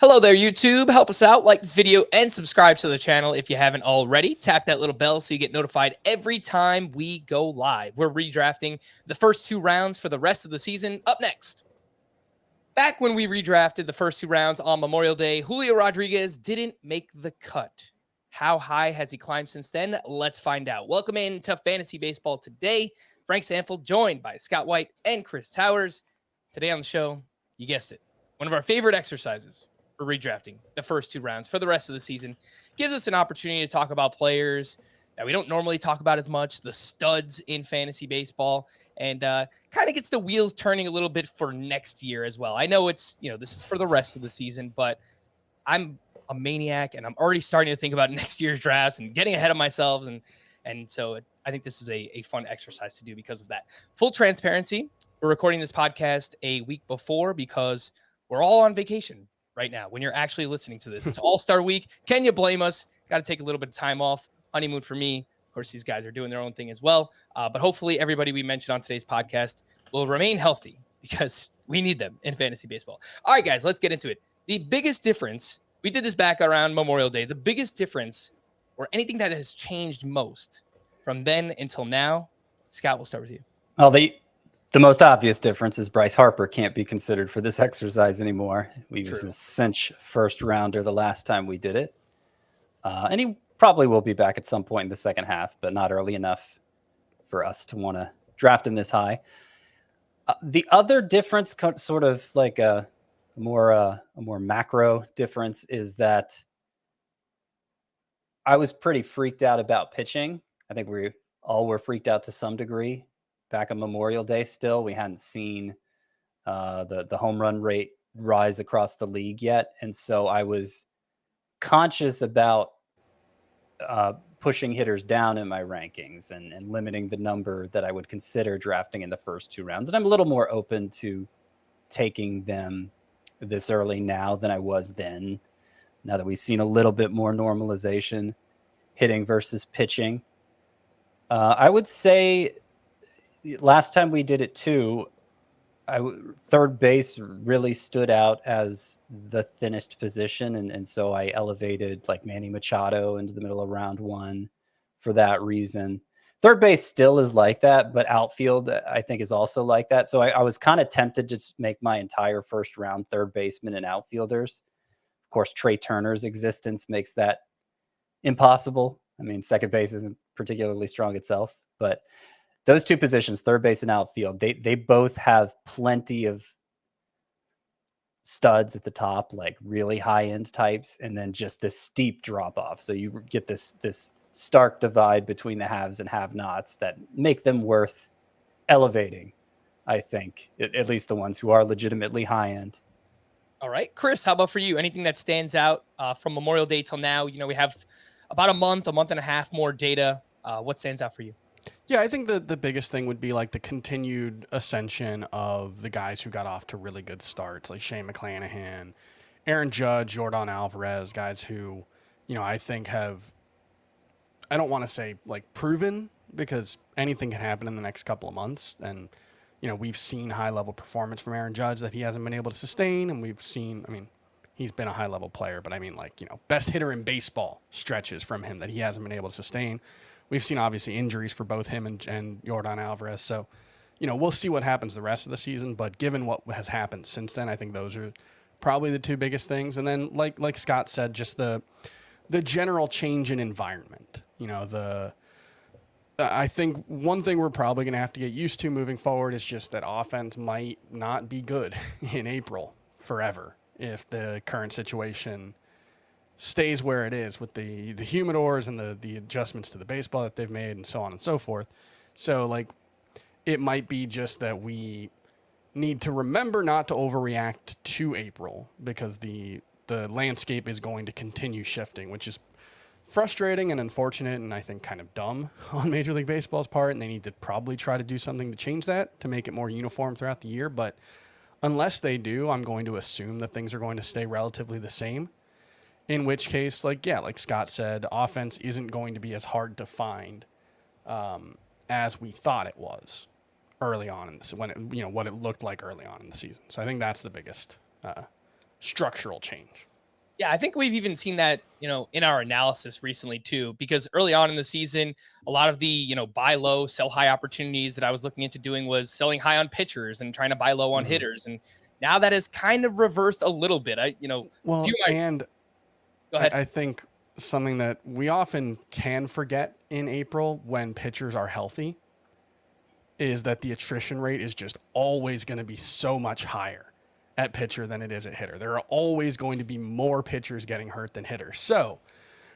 Hello there, YouTube. Help us out. Like this video and subscribe to the channel if you haven't already. Tap that little bell so you get notified every time we go live. We're redrafting the first two rounds for the rest of the season. Up next. Back when we redrafted the first two rounds on Memorial Day, Julio Rodriguez didn't make the cut. How high has he climbed since then? Let's find out. Welcome into Fantasy Baseball today. Frank Stampfl joined by Scott White and Chris Towers. Today on the show, you guessed it, one of our favorite exercises for redrafting the first two rounds for the rest of the season. Gives us an opportunity to talk about players that we don't normally talk about as much, the studs in fantasy baseball, and kind of gets the wheels turning a little bit for next year as well. I know it's, this is for the rest of the season, but I'm a maniac and I'm already starting to think about next year's drafts and getting ahead of myself. And so I think this is a fun exercise to do because of that. Full transparency, we're recording this podcast a week before because we're all on vacation right now when you're actually listening to this. It's All-Star Week. Can you blame us? Got to take a little bit of time off. Honeymoon for me. Of course, these guys are doing their own thing as well. But hopefully everybody we mentioned on today's podcast will remain healthy because we need them in fantasy baseball. All right, guys, let's get into it. The biggest difference, we did this back around Memorial Day. The biggest difference or anything that has changed most from then until now, Scott, we'll start with you. Well, the most obvious difference is Bryce Harper can't be considered for this exercise anymore. We was a cinch first rounder the last time we did it. And he probably will be back at some point in the second half, but not early enough for us to want to draft him this high. The other difference, sort of like a more macro difference, is that I was pretty freaked out about pitching. I think we all were freaked out to some degree back on Memorial Day. Still, we hadn't seen the home run rate rise across the league yet, and so I was conscious about pushing hitters down in my rankings and limiting the number that I would consider drafting in the first two rounds. And I'm a little more open to taking them this early now than I was then, now that we've seen a little bit more normalization hitting versus pitching. I would say last time we did it too, third base really stood out as the thinnest position. And so I elevated like Manny Machado into the middle of round one for that reason. Third base still is like that, but outfield I think is also like that. So I was kind of tempted to just make my entire first round third baseman and outfielders. Of course, Trey Turner's existence makes that impossible. I mean, second base isn't particularly strong itself, but those two positions, third base and outfield, they both have plenty of studs at the top, like really high-end types, and then just this steep drop-off. So you get this stark divide between the haves and have-nots that make them worth elevating, I think, at least the ones who are legitimately high-end. All right. Chris, how about for you? Anything that stands out from Memorial Day till now? We have about a month and a half more data. What stands out for you? Yeah, I think the biggest thing would be like the continued ascension of the guys who got off to really good starts, like Shane McClanahan, Aaron Judge, Jordan Alvarez, guys who, I think have, I don't want to say like proven, because anything can happen in the next couple of months. And, we've seen high level performance from Aaron Judge that he hasn't been able to sustain. And we've seen, he's been a high level player, but best hitter in baseball stretches from him that he hasn't been able to sustain. We've seen, obviously, injuries for both him and Jordan Alvarez. So, we'll see what happens the rest of the season. But given what has happened since then, I think those are probably the two biggest things. And then, like Scott said, just the general change in environment. I think one thing we're probably going to have to get used to moving forward is just that offense might not be good in April forever if the current situation stays where it is with the humidors and the adjustments to the baseball that they've made and so on and so forth. So it might be just that we need to remember not to overreact to April, because the landscape is going to continue shifting, which is frustrating and unfortunate, and I think kind of dumb on Major League Baseball's part. And they need to probably try to do something to change that, to make it more uniform throughout the year. But unless they do, I'm going to assume that things are going to stay relatively the same. In which case, like Scott said, offense isn't going to be as hard to find as we thought it was early on in this, what it looked like early on in the season. So I think that's the biggest structural change. Yeah, I think we've even seen that, in our analysis recently too, because early on in the season, a lot of the, buy low, sell high opportunities that I was looking into doing was selling high on pitchers and trying to buy low on hitters. And now that has kind of reversed a little bit. Well, and go ahead. I think something that we often can forget in April when pitchers are healthy is that the attrition rate is just always going to be so much higher at pitcher than it is at hitter. There are always going to be more pitchers getting hurt than hitters. So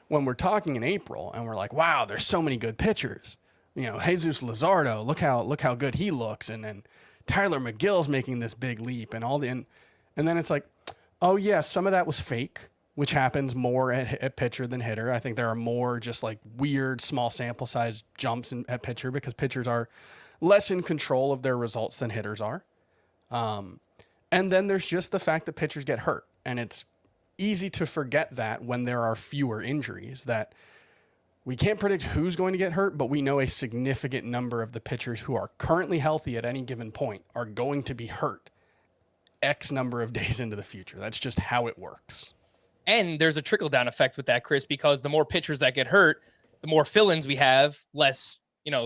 when we're talking in April and we're like, wow, there's so many good pitchers, Jesus Luzardo, look how good he looks. And then Tyler McGill's making this big leap and and then it's like, oh yeah, some of that was fake, which happens more at pitcher than hitter. I think there are more just like weird small sample size jumps at pitcher because pitchers are less in control of their results than hitters are. And then there's just the fact that pitchers get hurt. And it's easy to forget that when there are fewer injuries, that we can't predict who's going to get hurt, but we know a significant number of the pitchers who are currently healthy at any given point are going to be hurt X number of days into the future. That's just how it works. And there's a trickle down effect with that, Chris, because the more pitchers that get hurt, the more fill-ins we have, less,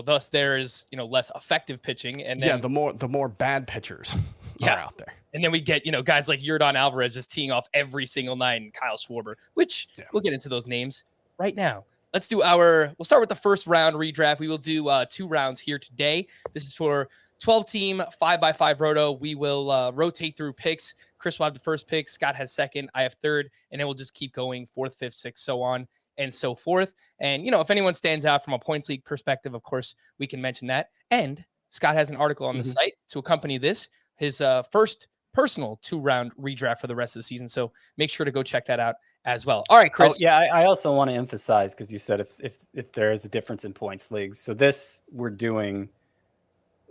thus there is, less effective pitching. And then, the more bad pitchers are out there. And then we get, guys like Yordan Alvarez just teeing off every single night, and Kyle Schwarber, which we'll get into those names right now. Let's do we'll start with the first round redraft. We will do 2 rounds here today. This is for 12-team 5x5 roto. We will rotate through picks. Chris will have the first pick. Scott has second. I have third. And then we'll just keep going 4th, 5th, 6th, so on and so forth. And, if anyone stands out from a points league perspective, of course, we can mention that. And Scott has an article on the site to accompany this, his first personal 2-round redraft for the rest of the season. So make sure to go check that out as well. All right, Chris. Oh, yeah, I also want to emphasize, because you said if there is a difference in points leagues. So this we're doing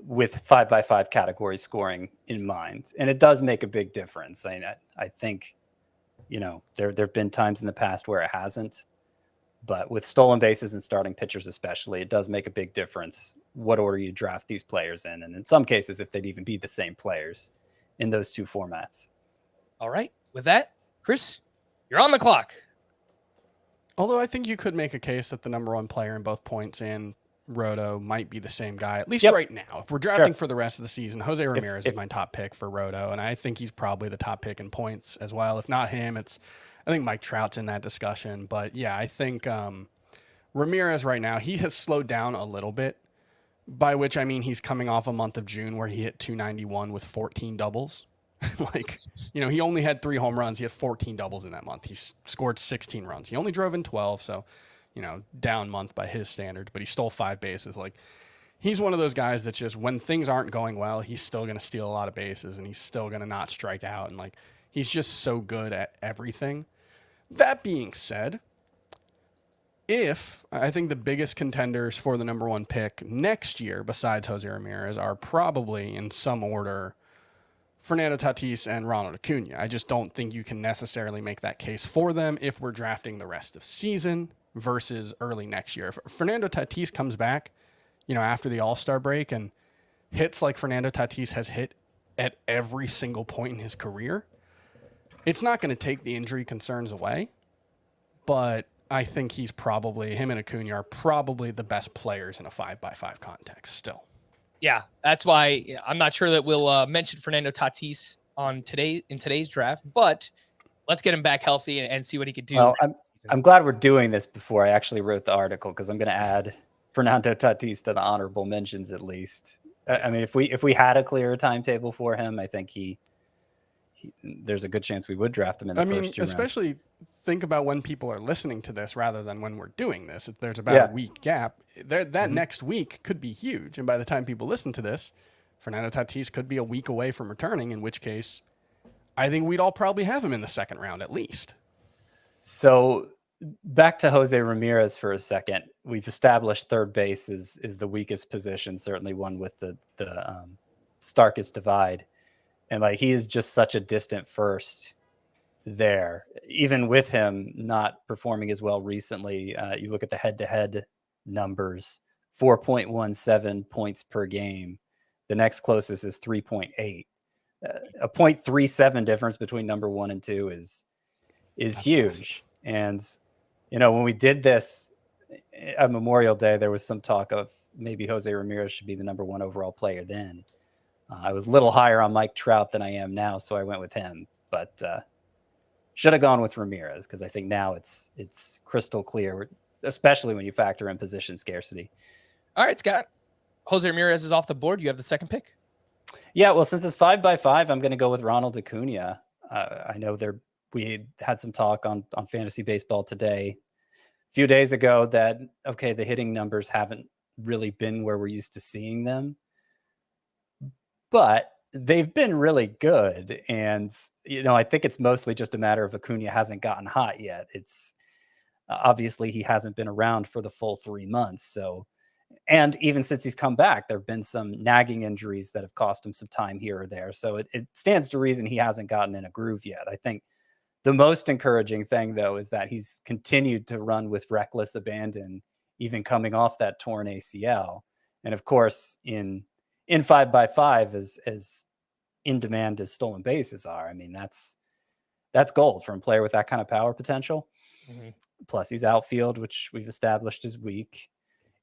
with 5x5 category scoring in mind. And it does make a big difference. I think, there have been times in the past where it hasn't. But with stolen bases and starting pitchers especially, it does make a big difference what order you draft these players in. And in some cases, if they'd even be the same players in those 2 formats. All right. With that, Chris, you're on the clock. Although I think you could make a case that the number 1 player in both points and Roto might be the same guy, at least right now. If we're drafting for the rest of the season, Jose Ramirez is my top pick for Roto, and I think he's probably the top pick in points as well. If not him, I think Mike Trout's in that discussion. But yeah, I think Ramirez right now, he has slowed down a little bit, by which I mean he's coming off a month of June where he hit 291 with 14 doubles. He only had 3 home runs. He had 14 doubles in that month. He scored 16 runs. He only drove in 12, so, down month by his standards, but he stole 5 bases. He's one of those guys that just, when things aren't going well, he's still going to steal a lot of bases, and he's still going to not strike out. And, he's just so good at everything. That being said, I think the biggest contenders for the number 1 pick next year, besides Jose Ramirez, are probably, in some order, Fernando Tatis and Ronald Acuna. I just don't think you can necessarily make that case for them if we're drafting the rest of season versus early next year. If Fernando Tatis comes back, after the All-Star break and hits like Fernando Tatis has hit at every single point in his career, it's not going to take the injury concerns away, but I think him and Acuna are probably the best players in a 5x5 context still. Yeah, that's why I'm not sure that we'll mention Fernando Tatis in today's draft, but let's get him back healthy and see what he could do. Well, I'm glad we're doing this before I actually wrote the article, because I'm going to add Fernando Tatis to the honorable mentions at least. I mean, if we had a clearer timetable for him, I think there's a good chance we would draft him in the first 2 rounds. Especially think about when people are listening to this rather than when we're doing this. If there's about a week gap, that next week could be huge. And by the time people listen to this, Fernando Tatis could be a week away from returning, in which case I think we'd all probably have him in the 2nd round at least. So back to Jose Ramirez for a second. We've established third base is the weakest position, certainly one with the starkest divide. And he is just such a distant first there. Even with him not performing as well recently, you look at the head-to-head numbers, 4.17 points per game. The next closest is 3.8. A 0.37 difference between number 1 and 2 is That's huge. massive. And, when we did this at Memorial Day, there was some talk of maybe Jose Ramirez should be the number 1 overall player then. I was a little higher on Mike Trout than I am now, so I went with him. But should have gone with Ramirez because I think now it's crystal clear, especially when you factor in position scarcity. All right, Scott. Jose Ramirez is off the board. You have the second pick. Yeah, well, since it's 5x5, I'm going to go with Ronald Acuna. I know we had some talk on fantasy baseball today, a few days ago, that okay, the hitting numbers haven't really been where we're used to seeing them, but they've been really good. And I think it's mostly just a matter of Acuna hasn't gotten hot yet. It's obviously he hasn't been around for the full 3 months, so. And even since he's come back, there have been some nagging injuries that have cost him some time here or there. So it stands to reason he hasn't gotten in a groove yet. I think the most encouraging thing, though, is that he's continued to run with reckless abandon, even coming off that torn ACL. And of course, in 5x5, as in demand as stolen bases are, I mean, that's gold from a player with that kind of power potential. Mm-hmm. Plus, he's outfield, which we've established is weak.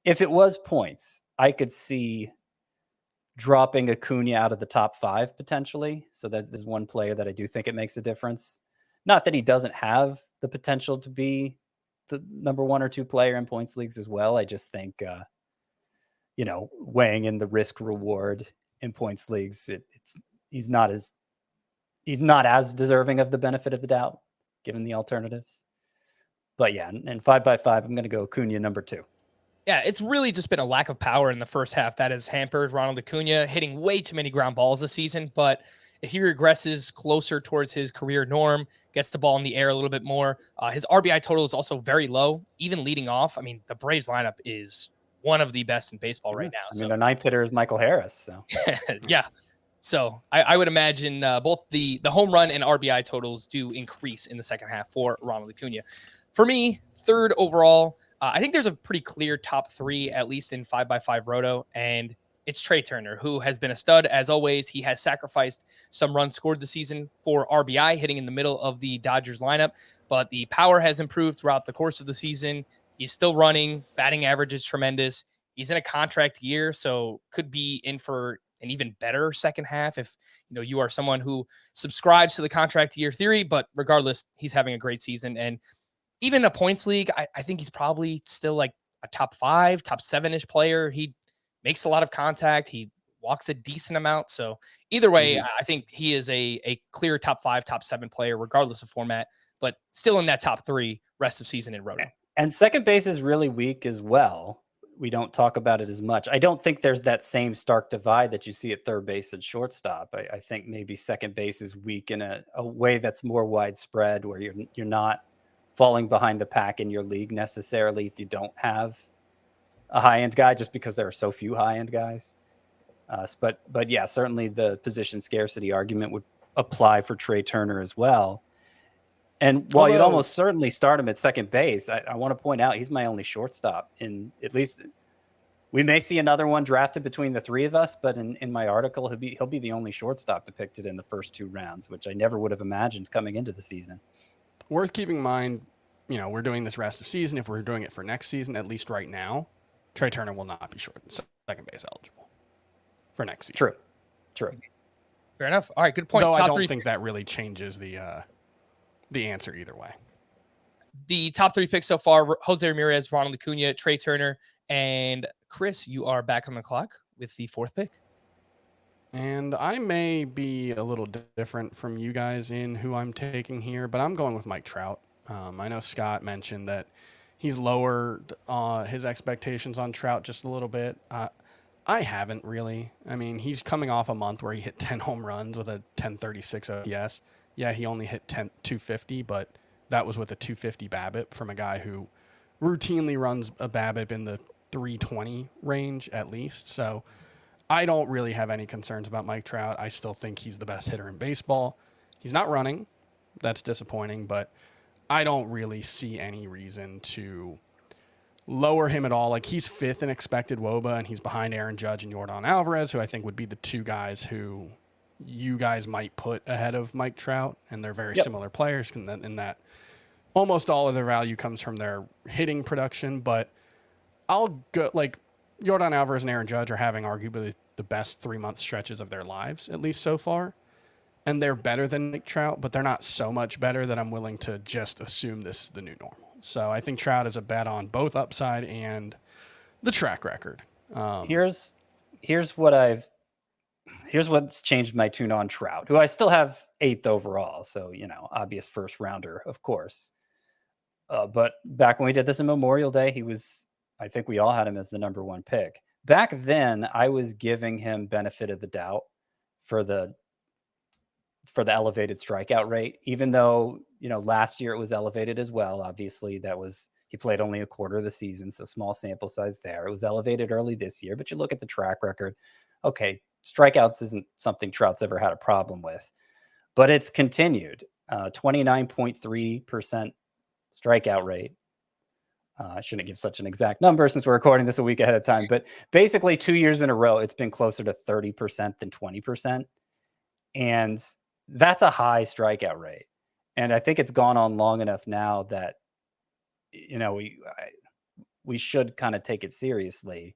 If it was points, I could see dropping Acuna out of the top 5 potentially. So that is one player that I do think it makes a difference. Not that he doesn't have the potential to be the number 1 or 2 player in points leagues as well. I just think, weighing in the risk reward in points leagues, he's not as deserving of the benefit of the doubt given the alternatives. But yeah, in 5x5, I'm going to go Acuna number 2. Yeah, it's really just been a lack of power in the first half that has hampered Ronald Acuna, hitting way too many ground balls this season. But if he regresses closer towards his career norm, gets the ball in the air a little bit more, his RBI total is also very low, even leading off. I mean, the Braves lineup is one of the best in baseball right now. I mean, their 9th hitter is Michael Harris. So yeah. So I would imagine both the home run and RBI totals do increase in the second half for Ronald Acuna. For me, 3rd overall, I think there's a pretty clear top 3, at least in 5x5 Roto, and it's Trey Turner, who has been a stud as always. He has sacrificed some runs scored this season for RBI, hitting in the middle of the Dodgers lineup, but the power has improved throughout the course of the season. He's still running. Batting average is tremendous. He's in a contract year, so could be in for an even better second half if you are someone who subscribes to the contract year theory. But regardless, he's having a great season, and even a points league, I think he's probably still like a top 5, top 7-ish player. He makes a lot of contact. He walks a decent amount. So either way, I think he is a clear top 5, top 7 player, regardless of format, but still in that top 3 rest of season in Roto. And second base is really weak as well. We don't talk about it as much. I don't think there's that same stark divide that you see at third base and shortstop. I think maybe second base is weak in a way that's more widespread, where you're not falling behind the pack in your league necessarily if you don't have a high-end guy, just because there are so few high-end guys. But yeah, certainly the position scarcity argument would apply for Trey Turner as well. And while you'd almost certainly start him at second base, I want to point out he's my only shortstop. In at least we may see another one drafted between the 3 of us, but in my article, he'll be the only shortstop depicted in the first 2 rounds, which I never would have imagined coming into the season. Worth keeping in mind, we're doing this rest of season. If we're doing it for next season, at least right now, Trey Turner will not be second base eligible for next season. True. Fair enough. All right, good point. Though top I don't 3 think picks. that really changes the answer either way. The top 3 picks so far: Jose Ramirez, Ronald Acuna, Trey Turner, and Chris, you are back on the clock with the 4th pick. And I may be a little different from you guys in who I'm taking here, but I'm going with Mike Trout. I know Scott mentioned that he's lowered his expectations on Trout just a little bit. I haven't really. I mean, he's coming off a month where he hit 10 home runs with a 1036 OPS. Yeah, he only hit 250, but that was with a 250 BABIP from a guy who routinely runs a BABIP in the 320 range at least. So I don't really have any concerns about Mike Trout. I still think he's the best hitter in baseball. He's not running. That's disappointing, but I don't really see any reason to lower him at all. Like, he's 5th in expected WOBA, and he's behind Aaron Judge and Yordan Alvarez, who I think would be the 2 guys who you guys might put ahead of Mike Trout, and they're very Yep. similar players in that almost all of their value comes from their hitting production. But I'll go like Yordan Alvarez and Aaron Judge are having arguably the best 3-month stretches of their lives, at least so far. And they're better than Mike Trout, but they're not so much better that I'm willing to just assume this is the new normal. So I think Trout is a bet on both upside and the track record. Here's what's changed my tune on Trout, who I still have 8th overall. So, obvious first rounder, of course. But back when we did this on Memorial Day, I think we all had him as the number 1 pick. Back then, I was giving him benefit of the doubt for the elevated strikeout rate, even though, last year it was elevated as well. Obviously, he played only a quarter of the season, so small sample size there. It was elevated early this year, but you look at the track record. Okay, strikeouts isn't something Trout's ever had a problem with, but it's continued. 29.3% strikeout rate. I shouldn't give such an exact number since we're recording this a week ahead of time, but basically 2 years in a row, it's been closer to 30% than 20%. And that's a high strikeout rate. And I think it's gone on long enough now that, we should kind of take it seriously.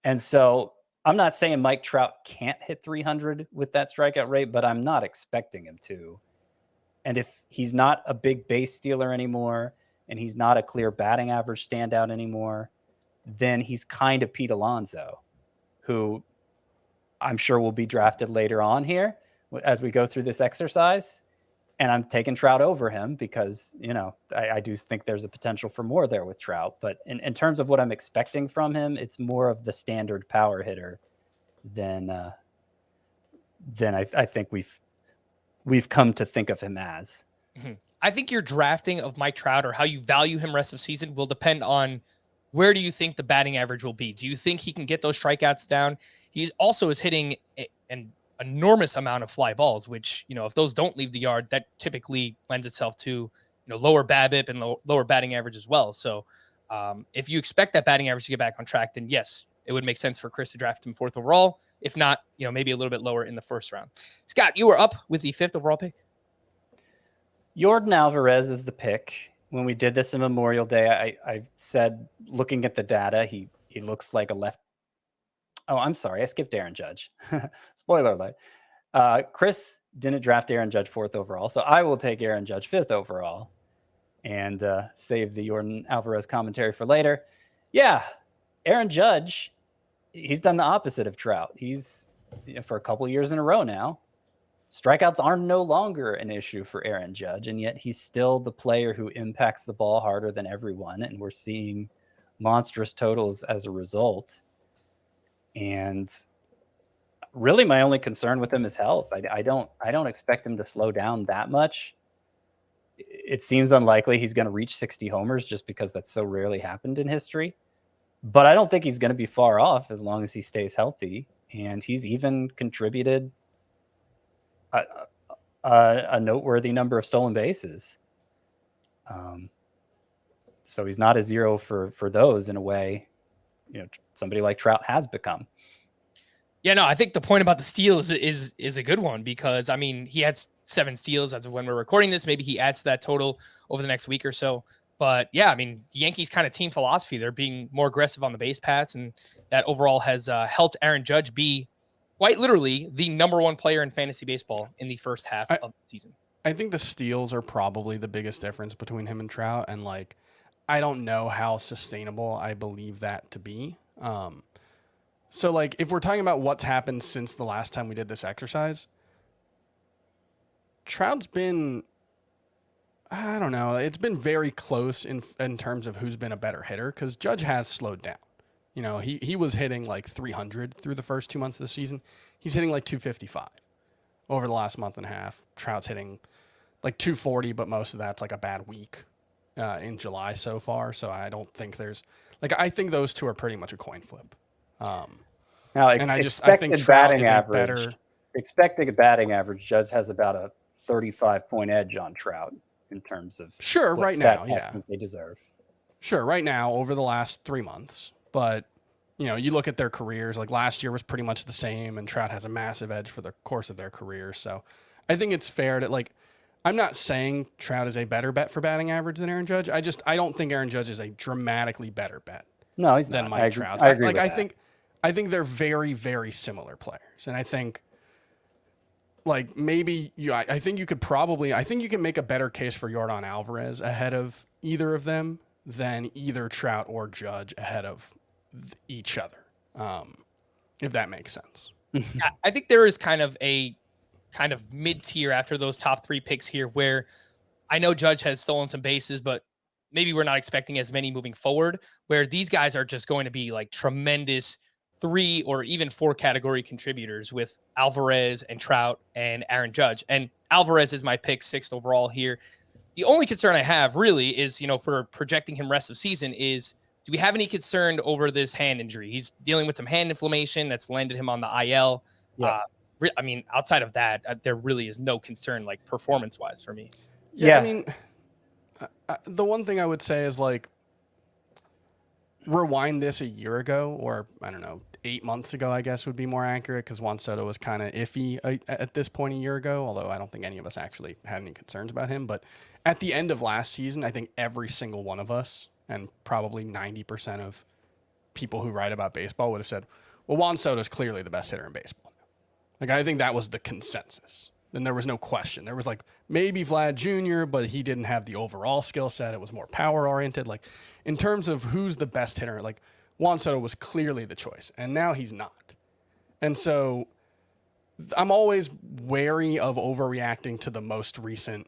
And so I'm not saying Mike Trout can't hit 300 with that strikeout rate, but I'm not expecting him to. And if he's not a big base stealer anymore, and he's not a clear batting average standout anymore, then he's kind of Pete Alonso, who I'm sure will be drafted later on here as we go through this exercise. And I'm taking Trout over him because, I do think there's a potential for more there with Trout. But in terms of what I'm expecting from him, it's more of the standard power hitter than I think we've come to think of him as. Mm-hmm. I think your drafting of Mike Trout or how you value him rest of season will depend on where do you think the batting average will be. Do you think he can get those strikeouts down? He also is hitting an enormous amount of fly balls, which, if those don't leave the yard, that typically lends itself to, lower BABIP and lower batting average as well. So if you expect that batting average to get back on track, then yes, it would make sense for Chris to draft him 4th overall. If not, maybe a little bit lower in the 1st round. Scott, you were up with the 5th overall pick. Yordan Alvarez is the pick. When we did this in Memorial Day, I said, looking at the data, he looks like a left. Oh, I'm sorry. I skipped Aaron Judge. Spoiler alert. Chris didn't draft Aaron Judge 4th overall, so I will take Aaron Judge 5th overall and save the Yordan Alvarez commentary for later. Yeah, Aaron Judge, he's done the opposite of Trout. He's, for a couple of years in a row now, strikeouts are no longer an issue for Aaron Judge, and yet he's still the player who impacts the ball harder than everyone, and we're seeing monstrous totals as a result. And really, my only concern with him is health. I don't expect him to slow down that much. It seems unlikely he's going to reach 60 homers just because that's so rarely happened in history. But I don't think he's going to be far off as long as he stays healthy. And he's even contributed a noteworthy number of stolen bases. So he's not a zero for those in a way, somebody like Trout has become. Yeah, no, I think the point about the steals is a good one because, he had 7 steals as of when we're recording this. Maybe he adds to that total over the next week or so. But yeah, Yankees kind of team philosophy. They're being more aggressive on the base paths, and that overall has helped Aaron Judge be quite literally the number 1 player in fantasy baseball in the first half of the season. I think the steals are probably the biggest difference between him and Trout. And I don't know how sustainable I believe that to be. So if we're talking about what's happened since the last time we did this exercise, Trout's been, I don't know, it's been very close in terms of who's been a better hitter because Judge has slowed down. He was hitting 300 through the first 2 months of the season. He's hitting 255 over the last month and a half. Trout's hitting 240, but most of that's a bad week in July so far. So I don't think there's I think those two are pretty much a coin flip. Now, and I think Trout is a better expected batting average. Judge has about a 35-point edge on Trout in terms of right now, yeah, they deserve. Sure, right now over the last 3 months, but you look at their careers, like last year was pretty much the same, and Trout has a massive edge for the course of their career. So I think it's fair to, like, I'm not saying Trout is a better bet for batting average than Aaron Judge. I don't think Aaron Judge is a dramatically better bet No, he's than not. Mike Trout. I agree Like, with I that. think they're very, very similar players. And I think, like, maybe I think you can make a better case for Yordan Alvarez ahead of either of them than either Trout or Judge ahead of each other. If that makes sense. Yeah, I think there is kind of mid-tier after those top 3 picks here, where I know Judge has stolen some bases, but maybe we're not expecting as many moving forward, where these guys are just going to be like tremendous 3 or even 4 category contributors with Alvarez and Trout and Aaron Judge. And Alvarez is my pick 6th overall here. The only concern I have really is, if we're projecting him rest of season, is do we have any concern over this hand injury? He's dealing with some hand inflammation that's landed him on the IL. Yeah. I mean, outside of that, there really is no concern, like, performance-wise for me. Yeah. I mean, the one thing I would say is, like, rewind this a year ago, or I don't know, 8 months ago, I guess would be more accurate, because Juan Soto was kind of iffy at this point a year ago, although I don't think any of us actually had any concerns about him. But at the end of last season, I think every single one of us, and probably 90% of people who write about baseball, would have said, well, Juan Soto is clearly the best hitter in baseball. Like, I think that was the consensus. And there was no question. There was, like, maybe Vlad Jr., but he didn't have the overall skill set. It was more power-oriented. Like, in terms of who's the best hitter, like, Juan Soto was clearly the choice, and now he's not. And so I'm always wary of overreacting to the most recent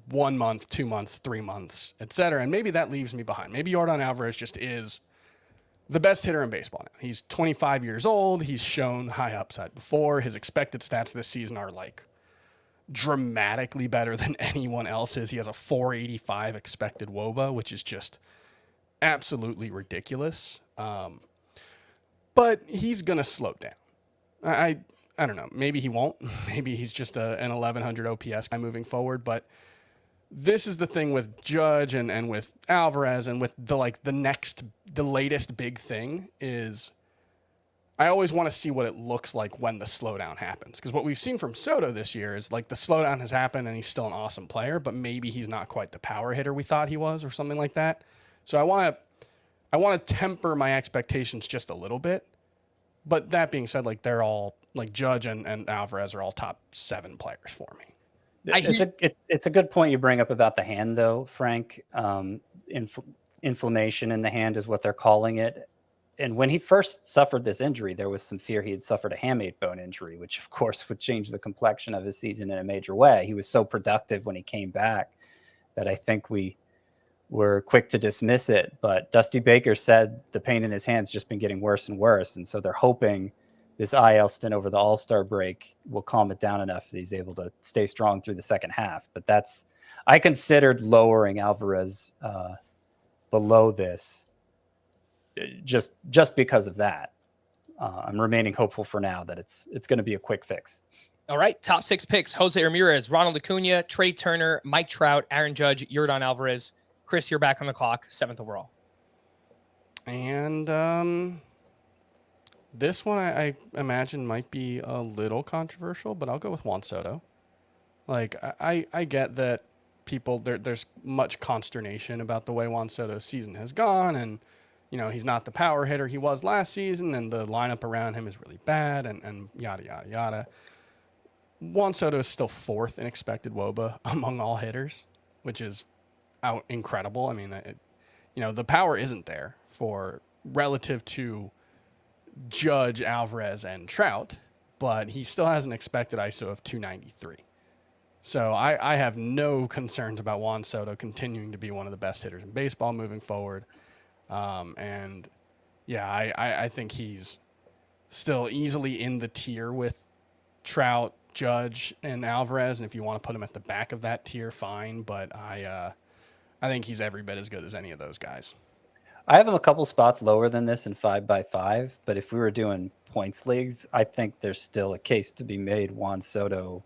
1 month, 2 months, 3 months, et cetera. And maybe that leaves me behind. Maybe Yordan Alvarez just is the best hitter in baseball now. He's 25 years old. He's shown high upside before. His expected stats this season are, like, dramatically better than anyone else's. He has a 485 expected WOBA, which is just absolutely ridiculous. But he's going to slow down. I don't know. Maybe he won't. Maybe he's just an 1100 OPS guy moving forward. But this is the thing with Judge and with Alvarez and with the latest big thing is I always want to see what it looks like when the slowdown happens. Because what we've seen from Soto this year is, like, the slowdown has happened and he's still an awesome player, but maybe he's not quite the power hitter we thought he was or something like that. So I want to temper my expectations just a little bit. But that being said, like, they're all, like, Judge and Alvarez are all top 7 players for me. It's a good point you bring up about the hand, though, Frank. Inflammation in the hand is what they're calling it. And when he first suffered this injury, there was some fear he had suffered a hamate bone injury, which, of course, would change the complexion of his season in a major way. He was so productive when he came back that I think we were quick to dismiss it. But Dusty Baker said the pain in his hand's just been getting worse and worse. And so they're hoping this IL stint over the All-Star break will calm it down enough that he's able to stay strong through the second half. But I considered lowering Alvarez below this just because of that. I'm remaining hopeful for now that it's going to be a quick fix. All right, top 6 picks: Jose Ramirez, Ronald Acuna, Trey Turner, Mike Trout, Aaron Judge, Yordan Alvarez. Chris, you're back on the clock, 7th overall. And this one I imagine might be a little controversial, but I'll go with Juan Soto. Like, I get that people there's much consternation about the way Juan Soto's season has gone, and he's not the power hitter he was last season, and the lineup around him is really bad, and yada, yada, yada. Juan Soto is still 4th in expected WOBA among all hitters, which is incredible. I mean, the power isn't there for relative to Judge, Alvarez, and Trout, but he still has an expected ISO of 293. So I have no concerns about Juan Soto continuing to be one of the best hitters in baseball moving forward. And yeah, I think he's still easily in the tier with Trout, Judge, and Alvarez. And if you want to put him at the back of that tier, fine. But I think he's every bit as good as any of those guys. I have him a couple spots lower than this in 5x5, but if we were doing points leagues, I think there's still a case to be made. Juan Soto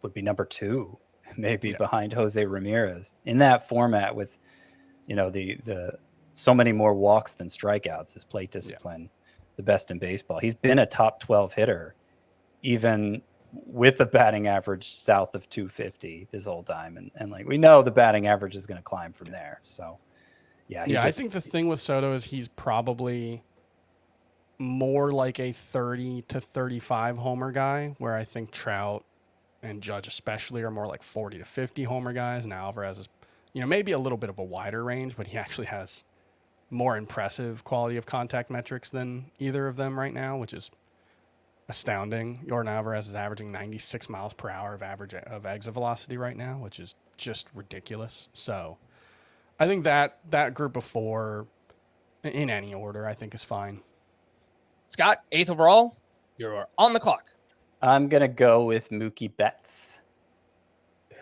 would be number 2, maybe behind Jose Ramirez in that format with, the so many more walks than strikeouts. His plate discipline, the best in baseball. He's been a top 12 hitter, even with a batting average south of 250 this whole time. And like, we know the batting average is going to climb from there. So I think the thing with Soto is he's probably more like a 30 to 35 homer guy, where I think Trout and Judge especially are more like 40 to 50 homer guys. And Alvarez is, maybe a little bit of a wider range, but he actually has more impressive quality of contact metrics than either of them right now, which is astounding. Yordan Alvarez is averaging 96 miles per hour of exit velocity right now, which is just ridiculous. So I think that group of four in any order, I think is fine. Scott, 8th overall, you're on the clock. I'm going to go with Mookie Betts,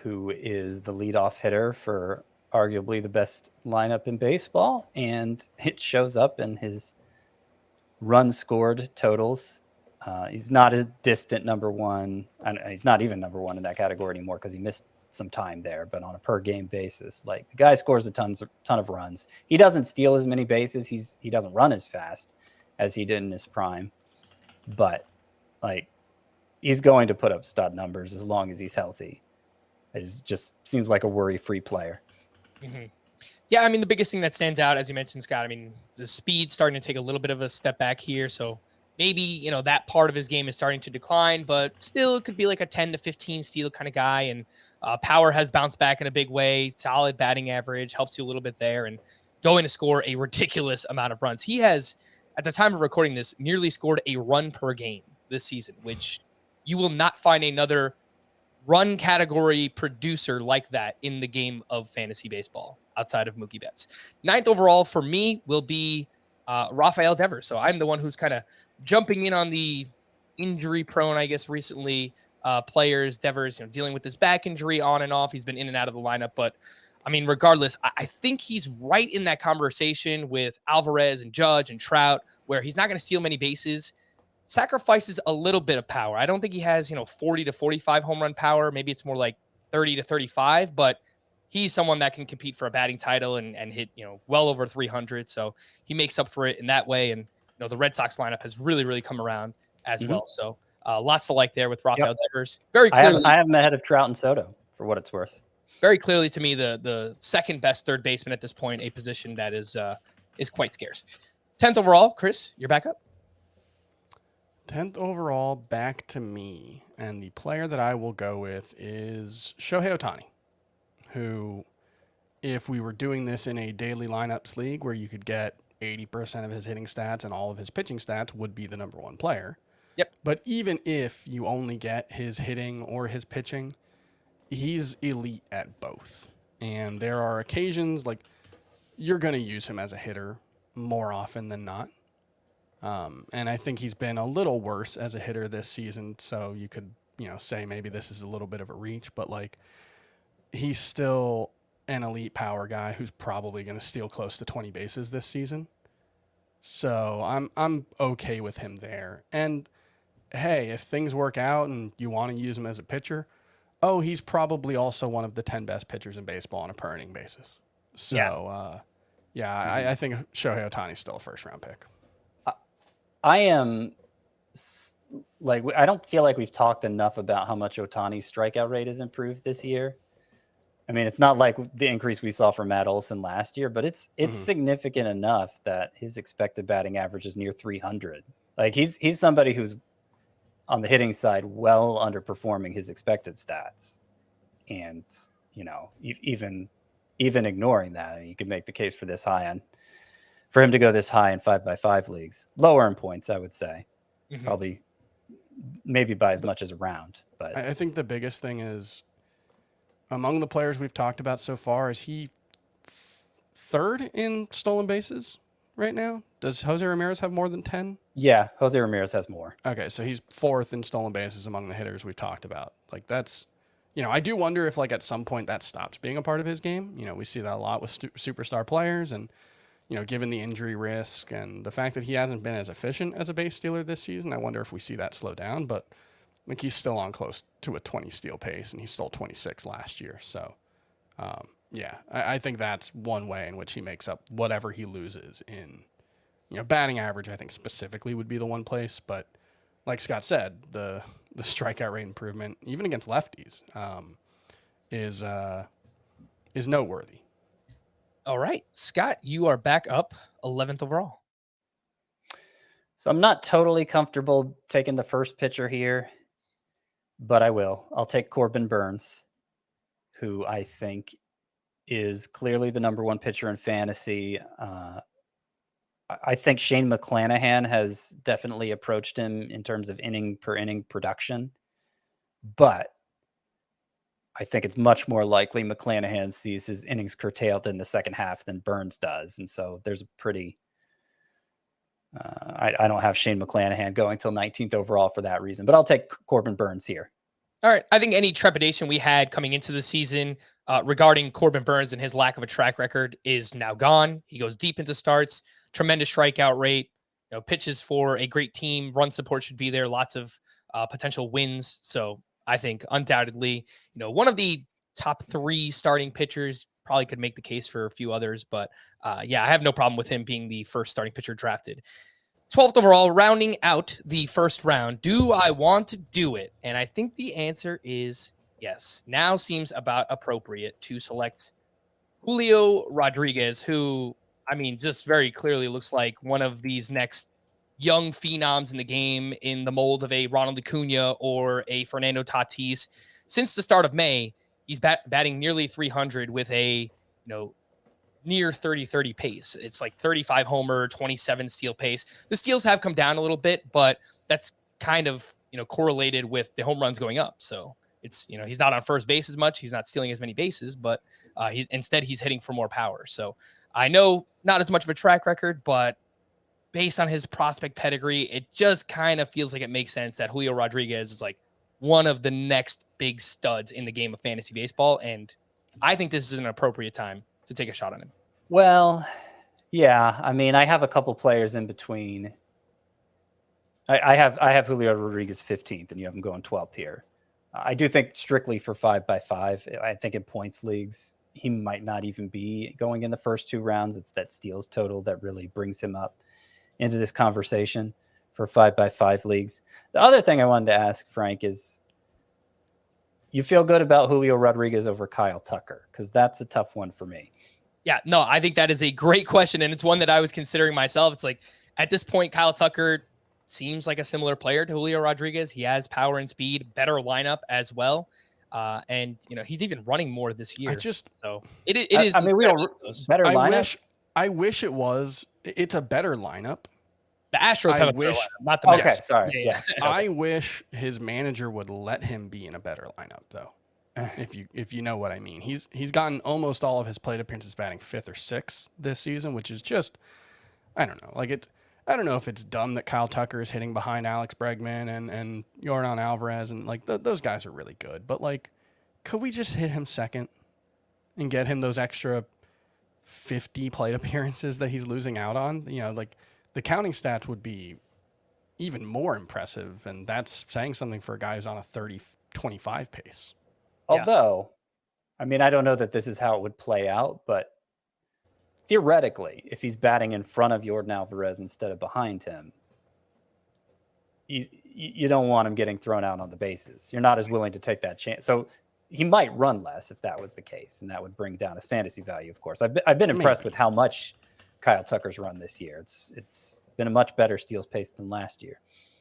who is the leadoff hitter for arguably the best lineup in baseball. And it shows up in his runs scored totals. He's not a distant number one. And he's not even number one in that category anymore because he missed some time there. But on a per game basis, like, the guy scores a ton of runs. He doesn't steal as many bases. He doesn't run as fast as he did in his prime. But like, he's going to put up stud numbers as long as he's healthy. It just seems like a worry-free player. Mm-hmm. Yeah, I mean, the biggest thing that stands out, as you mentioned, Scott, I mean, the speed's starting to take a little bit of a step back here. So maybe, that part of his game is starting to decline, but still it could be like a 10 to 15 steal kind of guy. And power has bounced back in a big way. Solid batting average helps you a little bit there, and going to score a ridiculous amount of runs. He has, at the time of recording this, nearly scored a run per game this season, which you will not find another run category producer like that in the game of fantasy baseball outside of Mookie Betts. 9th overall for me will be Rafael Devers. So I'm the one who's kind of jumping in on the injury prone, I guess, recently players. Devers, dealing with this back injury on and off. He's been in and out of the lineup, but I mean, regardless, I think he's right in that conversation with Alvarez and Judge and Trout, where he's not going to steal many bases, sacrifices a little bit of power. I don't think he has, 40 to 45 home run power. Maybe it's more like 30 to 35, but he's someone that can compete for a batting title and hit, well over 300. So he makes up for it in that way. And, the Red Sox lineup has really, really come around as well. So lots to like there with Rafael Devers. Very clearly, I have him ahead of Trout and Soto, for what it's worth. Very clearly to me, the second best third baseman at this point, a position that is quite scarce. 10th overall, Chris, you're back up. 10th overall, back to me. And the player that I will go with is Shohei Ohtani, who, if we were doing this in a daily lineups league where you could get 80% of his hitting stats and all of his pitching stats, would be the number one player. Yep. But even if you only get his hitting or his pitching, he's elite at both. And there are occasions like you're going to use him as a hitter more often than not. And I think he's been a little worse as a hitter this season. So you could, say maybe this is a little bit of a reach, but like, he's still an elite power guy who's probably going to steal close to 20 bases this season. So I'm okay with him there. And hey, if things work out and you want to use him as a pitcher, he's probably also one of the 10 best pitchers in baseball on a per inning basis. So, I think Shohei Ohtani is still a first round pick. I am I don't feel like we've talked enough about how much Ohtani's strikeout rate has improved this year. I mean, it's not like the increase we saw from Matt Olson last year, but it's significant enough that his expected batting average is near 300. Like, he's somebody who's on the hitting side well underperforming his expected stats. And, even ignoring that, I mean, you could make the case for for him to go this high in 5x5 leagues. Lower in points, I would say. Probably maybe by as much as a round. But I think the biggest thing is, among the players we've talked about so far, is he third in stolen bases right now? Does Jose Ramirez have more than 10? Yeah, Jose Ramirez has more. Okay, so he's fourth in stolen bases among the hitters we've talked about. Like, that's, I do wonder if, like, at some point that stops being a part of his game. We see that a lot with superstar players, and, given the injury risk and the fact that he hasn't been as efficient as a base stealer this season, I wonder if we see that slow down. But I think he's still on close to a 20 steal pace, and he stole 26 last year. So, Yeah, I think that's one way in which he makes up whatever he loses in, batting average. I think specifically would be the one place, but like Scott said, the strikeout rate improvement, even against lefties, is noteworthy. All right, Scott, you are back up 11th overall. So I'm not totally comfortable taking the first pitcher here, but I will. I'll take Corbin Burns, who I think is clearly the number one pitcher in fantasy. I think Shane McClanahan has definitely approached him in terms of inning per inning production, but I think it's much more likely McClanahan sees his innings curtailed in the second half than Burns does. And so there's a pretty, I don't have Shane McClanahan going till 19th overall for that reason, but I'll take Corbin Burns here. All right. I think any trepidation we had coming into the season regarding Corbin Burns and his lack of a track record is now gone. He goes deep into starts, tremendous strikeout rate, pitches for a great team. Run support should be there. Lots of potential wins. So I think undoubtedly, one of the top 3 starting pitchers. Probably could make the case for a few others, but yeah, I have no problem with him being the first starting pitcher drafted. 12th overall, rounding out the first round. Do I want to do it? And I think the answer is yes. Now seems about appropriate to select Julio Rodriguez, who, just very clearly looks like one of these next young phenoms in the game in the mold of a Ronald Acuna or a Fernando Tatis. Since the start of May, he's batting nearly 300 with a, near 30-30 pace. It's like 35 homer, 27 steal pace. The steals have come down a little bit, but that's kind of, correlated with the home runs going up. So it's, he's not on first base as much. He's not stealing as many bases, but instead he's hitting for more power. So I know not as much of a track record, but based on his prospect pedigree, it just kind of feels like it makes sense that Julio Rodriguez is like one of the next big studs in the game of fantasy baseball. And I think this is an appropriate time to take a shot on him. Well, yeah. I have a couple players in between. I have Julio Rodriguez 15th, and you have him going 12th here. I do think strictly for 5x5, I think in points leagues, he might not even be going in the first 2 rounds. It's that steals total that really brings him up into this conversation for 5x5 leagues. The other thing I wanted to ask, Frank, is you feel good about Julio Rodriguez over Kyle Tucker? Because that's a tough one for me. Yeah, no, I think that is a great question, and it's one that I was considering myself. It's like, at this point, Kyle Tucker seems like a similar player to Julio Rodriguez. He has power and speed, better lineup as well. And, he's even running more this year. It is. We don't better lineup. I wish it was. It's a better lineup. The Astros have a better lineup, not the Mets. Okay, sorry. Yeah. I wish his manager would let him be in a better lineup, though. If you know what I mean. He's gotten almost all of his plate appearances batting 5th or 6th this season, which is just, I don't know. I don't know if it's dumb that Kyle Tucker is hitting behind Alex Bregman and Yordan Alvarez, and those guys are really good. But could we just hit him second and get him those extra 50 plate appearances that he's losing out on? The counting stats would be even more impressive, and that's saying something for a guy who's on a 30-25 pace. Although, I don't know that this is how it would play out, but theoretically, if he's batting in front of Yordan Alvarez instead of behind him, you don't want him getting thrown out on the bases. You're not as willing to take that chance. So he might run less if that was the case, and that would bring down his fantasy value, of course. I've been impressed with how much Kyle Tucker's run this year. It's been a much better steals pace than last year.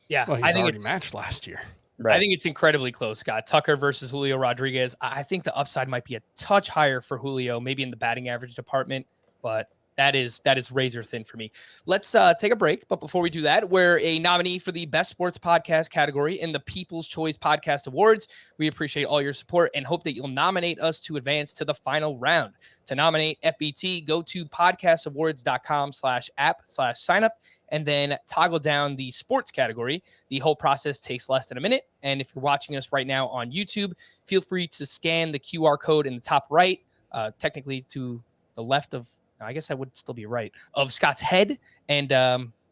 Yeah, well, he's already matched last year. Right. I think it's incredibly close, Scott. Tucker versus Julio Rodriguez. I think the upside might be a touch higher for Julio, maybe in the batting average department, but that is razor thin for me. Let's take a break. But before we do that, we're a nominee for the Best Sports Podcast category in the People's Choice Podcast Awards. We appreciate all your support and hope that you'll nominate us to advance to the final round. To nominate FBT, go to podcastawards.com/app/signup and then toggle down the sports category. The whole process takes less than a minute. And if you're watching us right now on YouTube, feel free to scan the QR code in the top right, technically to the left of, I guess that would still be right, of Scott's head. And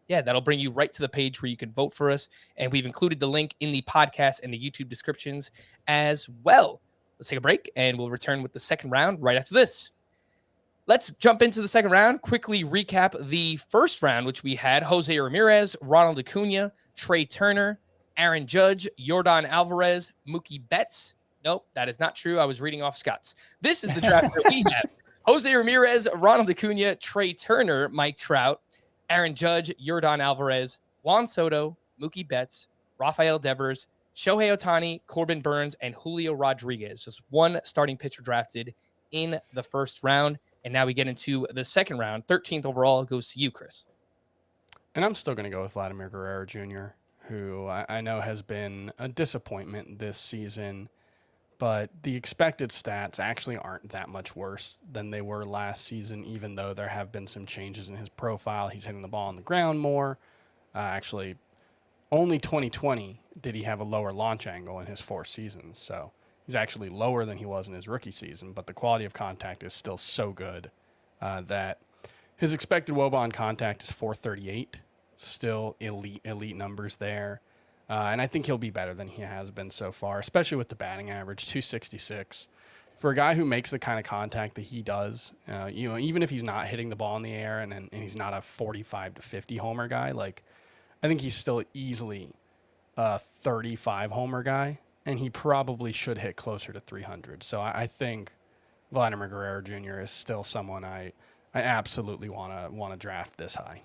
that'll bring you right to the page where you can vote for us. And we've included the link in the podcast and the YouTube descriptions as well. Let's take a break, and we'll return with the second round right after this. Let's jump into the second round. Quickly recap the first round, which we had Jose Ramirez, Ronald Acuna, Trey Turner, Aaron Judge, Yordan Alvarez, Mookie Betts. Nope, that is not true. I was reading off Scott's. This is the draft that we have. Jose Ramirez, Ronald Acuna, Trey Turner, Mike Trout, Aaron Judge, Yordan Alvarez, Juan Soto, Mookie Betts, Rafael Devers, Shohei Ohtani, Corbin Burns, and Julio Rodriguez. Just one starting pitcher drafted in the first round. And now we get into the second round. 13th overall goes to you, Chris. And I'm still going to go with Vladimir Guerrero Jr., who I know has been a disappointment this season, but the expected stats actually aren't that much worse than they were last season, even though there have been some changes in his profile. He's hitting the ball on the ground more. Actually, only 2020 did he have a lower launch angle in his 4 seasons, so he's actually lower than he was in his rookie season, but the quality of contact is still so good that his expected WOBA on contact is 438, still elite numbers there. And I think he'll be better than he has been so far, especially with the batting average, 266. For a guy who makes the kind of contact that he does, even if he's not hitting the ball in the air and he's not a 45 to 50 homer guy, like I think he's still easily a 35 homer guy. And he probably should hit closer to 300. So I think Vladimir Guerrero Jr. is still someone I absolutely want to draft this high.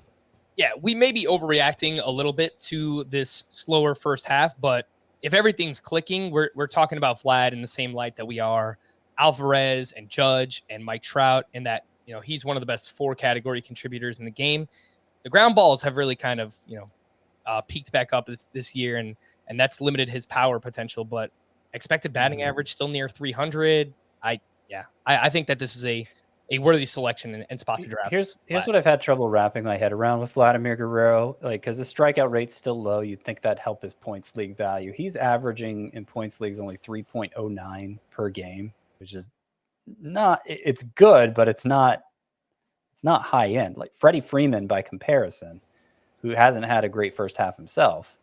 Yeah, we may be overreacting a little bit to this slower first half, but if everything's clicking, we're talking about Vlad in the same light that we are Alvarez and Judge and Mike Trout, and that he's one of the best 4 category contributors in the game. The ground balls have really kind of peaked back up this year, and that's limited his power potential, but expected batting average still near 300. I think that this is a worthy selection and spot to draft. Here's what I've had trouble wrapping my head around with Vladimir Guerrero, because the strikeout rate's still low. You'd think that'd help his points league value. He's averaging in points leagues only 3.09 per game, which is not, it's good, but it's not high end. Like Freddie Freeman, by comparison, who hasn't had a great first half himself,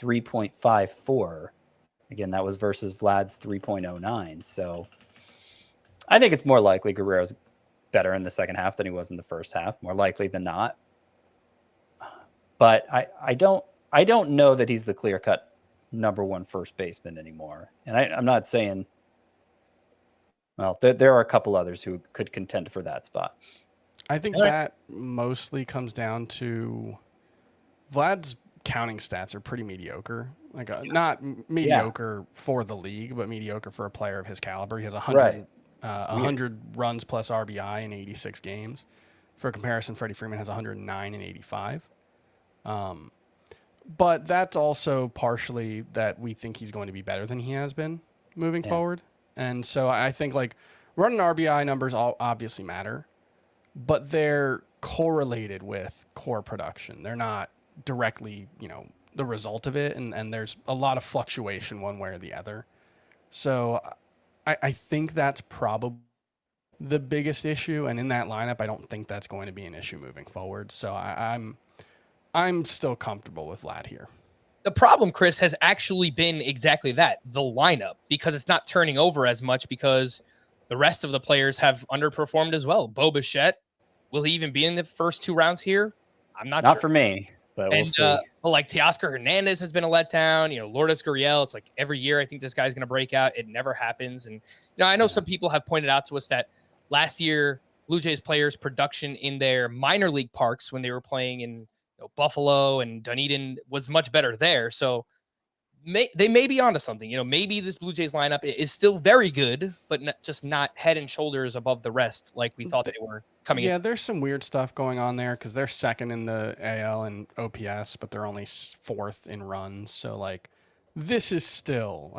3.54. Again, that was versus Vlad's 3.09. So I think it's more likely Guerrero's better in the second half than he was in the first half, more likely than not. But I don't know that he's the clear-cut number 1 first baseman anymore. And I'm not saying, well, there are a couple others who could contend for that spot. I think that mostly comes down to Vlad's counting stats are pretty mediocre. Like not mediocre for the league, but mediocre for a player of his caliber. He has 100 runs plus RBI in 86 games. For comparison, Freddie Freeman has 109 in 85. But that's also partially that we think he's going to be better than he has been moving forward. And so I think like run and RBI numbers all obviously matter, but they're correlated with core production. They're not directly, the result of it. And there's a lot of fluctuation one way or the other. So I think that's probably the biggest issue. And in that lineup, I don't think that's going to be an issue moving forward. So I'm still comfortable with Vlad here. The problem, Chris, has actually been exactly that, the lineup, because it's not turning over as much because the rest of the players have underperformed as well. Bo Bichette, will he even be in the first 2 rounds here? I'm not sure. Not for me, but we'll see. But like Teoscar Hernandez has been a letdown. Lourdes Gurriel, it's like every year I think this guy's going to break out. It never happens. And I know some people have pointed out to us that last year Blue Jays players' production in their minor league parks when they were playing in Buffalo and Dunedin was much better there. So they may be onto something. Maybe this Blue Jays lineup is still very good, but just not head and shoulders above the rest like we thought they were coming into. Yeah, there's some weird stuff going on there because they're second in the AL and OPS, but they're only 4th in runs. So like, this is still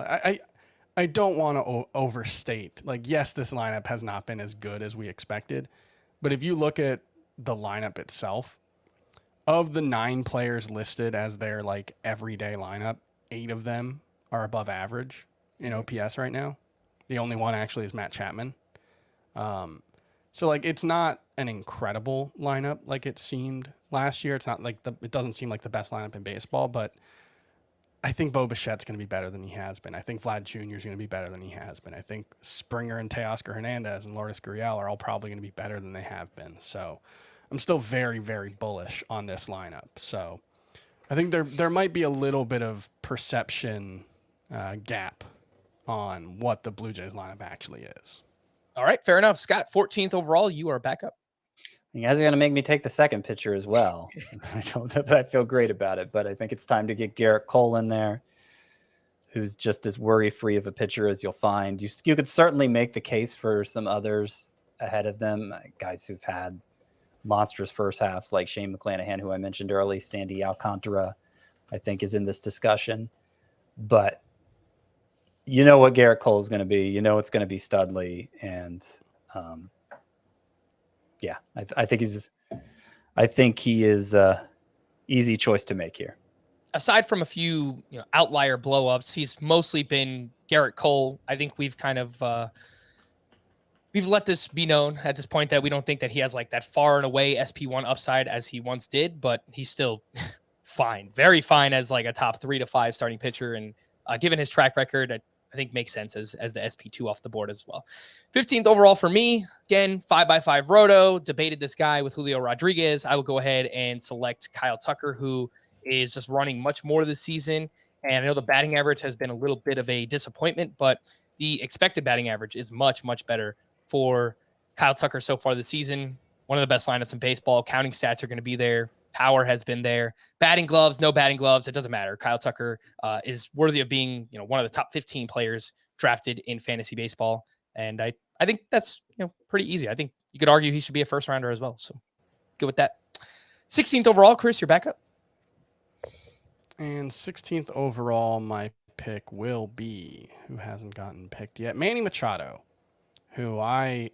I don't want to overstate. Like, yes, this lineup has not been as good as we expected, but if you look at the lineup itself, of the 9 players listed as their like everyday lineup, 8 of them are above average in OPS right now. The only one actually is Matt Chapman. So like it's not an incredible lineup like it seemed last year. It's not like it doesn't seem like the best lineup in baseball, but I think Bo Bichette's going to be better than he has been. I think Vlad Jr. is going to be better than he has been. I think Springer and Teoscar Hernandez and Lourdes Gurriel are all probably going to be better than they have been. So I'm still very, very bullish on this lineup. So I think there might be a little bit of perception gap on what the Blue Jays lineup actually is. All right, fair enough. Scott, 14th overall, you are back up. You guys are going to make me take the second pitcher as well. I don't know that I feel great about it, but I think it's time to get Garrett Cole in there, who's just as worry-free of a pitcher as you'll find. You could certainly make the case for some others ahead of them, guys who've had monstrous first halves like Shane McClanahan, who I mentioned early. Sandy Alcantara, I think, is in this discussion. But you know what Garrett Cole is going to be. You know it's going to be Studley. And yeah, I think he is easy choice to make here. Aside from a few outlier blowups, he's mostly been Garrett Cole. I think we've kind of we've let this be known at this point that we don't think that he has like that far and away SP1 upside as he once did, but he's still fine, very fine as like a top 3 to 5 starting pitcher. And given his track record, I think makes sense as the SP2 off the board as well. 15th overall for me, again, 5x5 roto, debated this guy with Julio Rodriguez. I will go ahead and select Kyle Tucker, who is just running much more this season. And I know the batting average has been a little bit of a disappointment, but the expected batting average is much, much better for Kyle Tucker so far this season. One of the best lineups in baseball. Counting stats are going to be there. Power has been there. Batting gloves, no batting gloves, it doesn't matter. Kyle Tucker is worthy of being, one of the top 15 players drafted in fantasy baseball. And I think that's, pretty easy. I think you could argue he should be a first rounder as well. So good with that. 16th overall, Chris, you're back up. And 16th overall, my pick will be, who hasn't gotten picked yet, Manny Machado, who I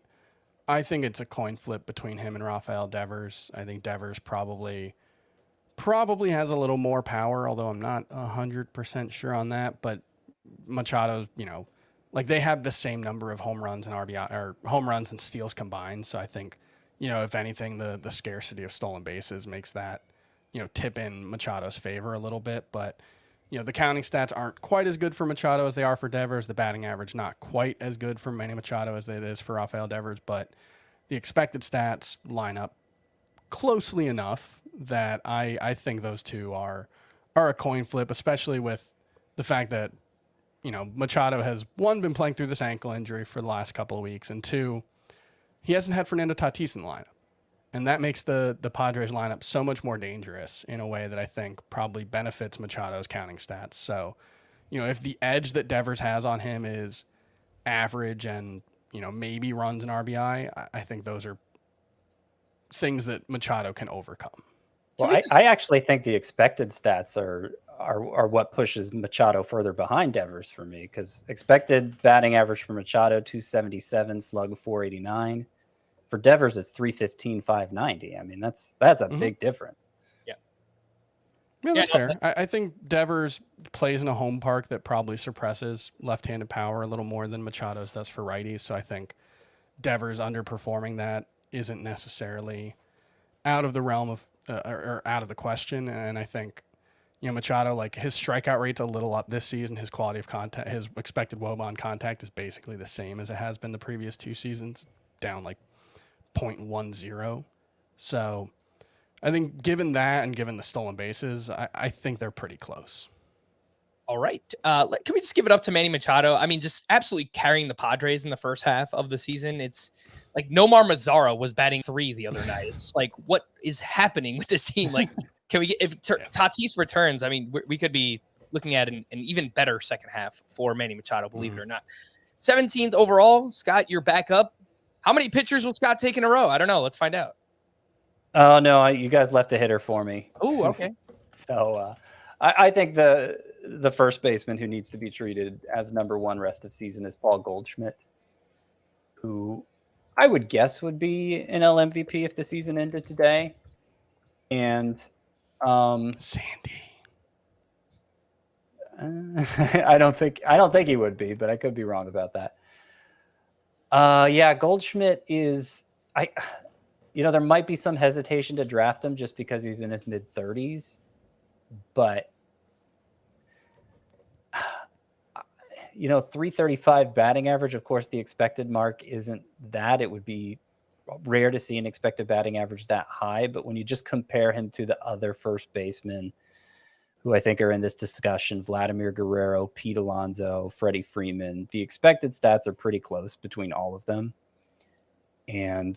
think it's a coin flip between him and Rafael Devers. I think Devers probably has a little more power, although I'm not 100% sure on that. But Machado's, like they have the same number of home runs and RBI or home runs and steals combined. So I think, if anything, the scarcity of stolen bases makes that, tip in Machado's favor a little bit. But, the counting stats aren't quite as good for Machado as they are for Devers. The batting average not quite as good for Manny Machado as it is for Rafael Devers. But the expected stats line up closely enough that I think those two are a coin flip, especially with the fact that, Machado has, one, been playing through this ankle injury for the last couple of weeks, and two, he hasn't had Fernando Tatis in the lineup. And that makes the Padres lineup so much more dangerous in a way that I think probably benefits Machado's counting stats. So, if the edge that Devers has on him is average and, maybe runs an RBI, I think those are things that Machado can overcome. Well, I actually think the expected stats are what pushes Machado further behind Devers for me, because expected batting average for Machado 277, slug 489. For Devers, it's 315, 590. I mean, that's a big difference. Yeah, that's fair. I think Devers plays in a home park that probably suppresses left-handed power a little more than Machado's does for righties. So I think Devers underperforming that isn't necessarily out of the realm of or out of the question. And I think, Machado, like his strikeout rate's a little up this season. His quality of contact, his expected WOBA on contact is basically the same as it has been the previous 2 seasons, down like 0.10. So I think given that and given the stolen bases, I think they're pretty close. All right. Can we just give it up to Manny Machado? I mean, just absolutely carrying the Padres in the first half of the season. It's like Nomar Mazara was batting 3 the other night. It's like, what is happening with this team? Like, can we get, if Tatis returns, I mean, we could be looking at an even better second half for Manny Machado, believe it or not. 17th overall, Scott, you're back up. How many pitchers will Scott take in a row? I don't know. Let's find out. Oh, no, you guys left a hitter for me. Oh, okay. So I think the first baseman who needs to be treated as number 1 rest of season is Paul Goldschmidt, who I would guess would be an NL MVP if the season ended today. And Sandy. I don't think he would be, but I could be wrong about that. Yeah, Goldschmidt is there might be some hesitation to draft him just because he's in his mid-30s, but 335 batting average. Of course, the expected mark isn't that. It would be rare to see an expected batting average that high. But when you just compare him to the other first basemen who I think are in this discussion, Vladimir Guerrero, Pete Alonso, Freddie Freeman, the expected stats are pretty close between all of them. And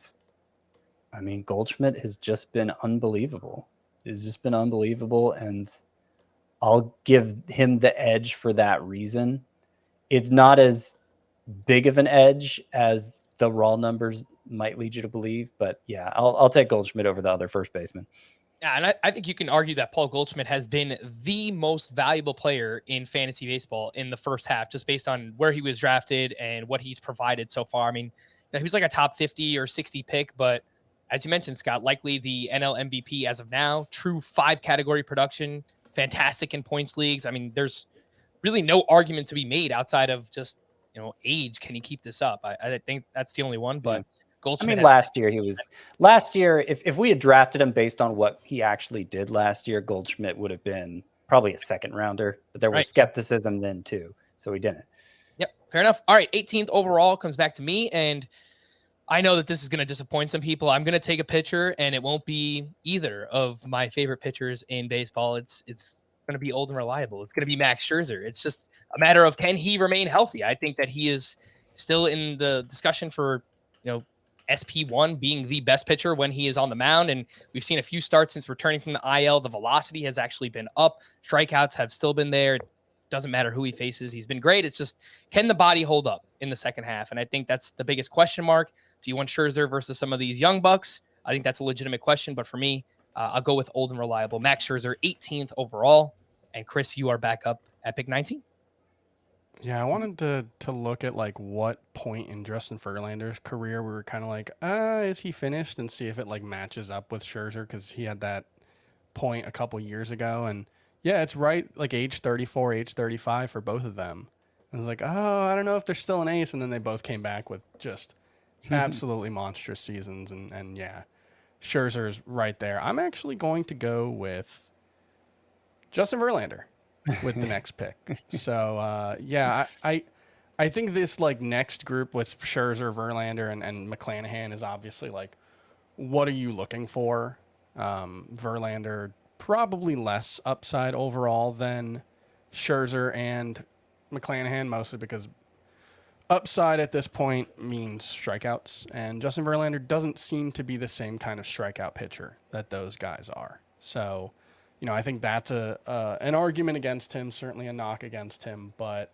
I mean, Goldschmidt has just been unbelievable. It's just been unbelievable. And I'll give him the edge for that reason. It's not as big of an edge as the raw numbers might lead you to believe, but yeah, I'll take Goldschmidt over the other first baseman. Yeah, and I think you can argue that Paul Goldschmidt has been the most valuable player in fantasy baseball in the first half, just based on where he was drafted and what he's provided so far. I mean, he was like a top 50 or 60 pick, but as you mentioned, Scott, likely the NL MVP as of now, true 5-category production, fantastic in points leagues. I mean, there's really no argument to be made outside of just, age. Can he keep this up? I think that's the only one, but Goldschmidt. I mean, last year, if we had drafted him based on what he actually did last year, Goldschmidt would have been probably a second rounder, but there was skepticism then too. So he didn't. Yep. Fair enough. All right. 18th overall comes back to me. And I know that this is going to disappoint some people. I'm going to take a pitcher, and it won't be either of my favorite pitchers in baseball. It's going to be old and reliable. It's going to be Max Scherzer. It's just a matter of, can he remain healthy? I think that he is still in the discussion for, SP1 being the best pitcher when he is on the mound. And we've seen a few starts since returning from the IL. The velocity has actually been up. Strikeouts have still been there. It doesn't matter who he faces. He's been great. It's just, can the body hold up in the second half? And I think that's the biggest question mark. Do you want Scherzer versus some of these young bucks? I think that's a legitimate question. But for me, I'll go with old and reliable Max Scherzer, 18th overall. And Chris, you are back up at pick 19. Yeah, I wanted to look at like what point in Justin Verlander's career we were kind of like, is he finished, and see if it like matches up with Scherzer, because he had that point a couple years ago, and yeah, it's right, like age 34, age 35 for both of them. I was like, I don't know if they're still an ace, and then they both came back with just absolutely monstrous seasons, and yeah, Scherzer's right there. I'm actually going to go with Justin Verlander with the next pick. So yeah, I think this like next group with Scherzer, Verlander, and McClanahan is obviously like, what are you looking for? Verlander probably less upside overall than Scherzer and McClanahan, mostly because upside at this point means strikeouts, and Justin Verlander doesn't seem to be the same kind of strikeout pitcher that those guys are. So I think that's an argument against him, certainly a knock against him. But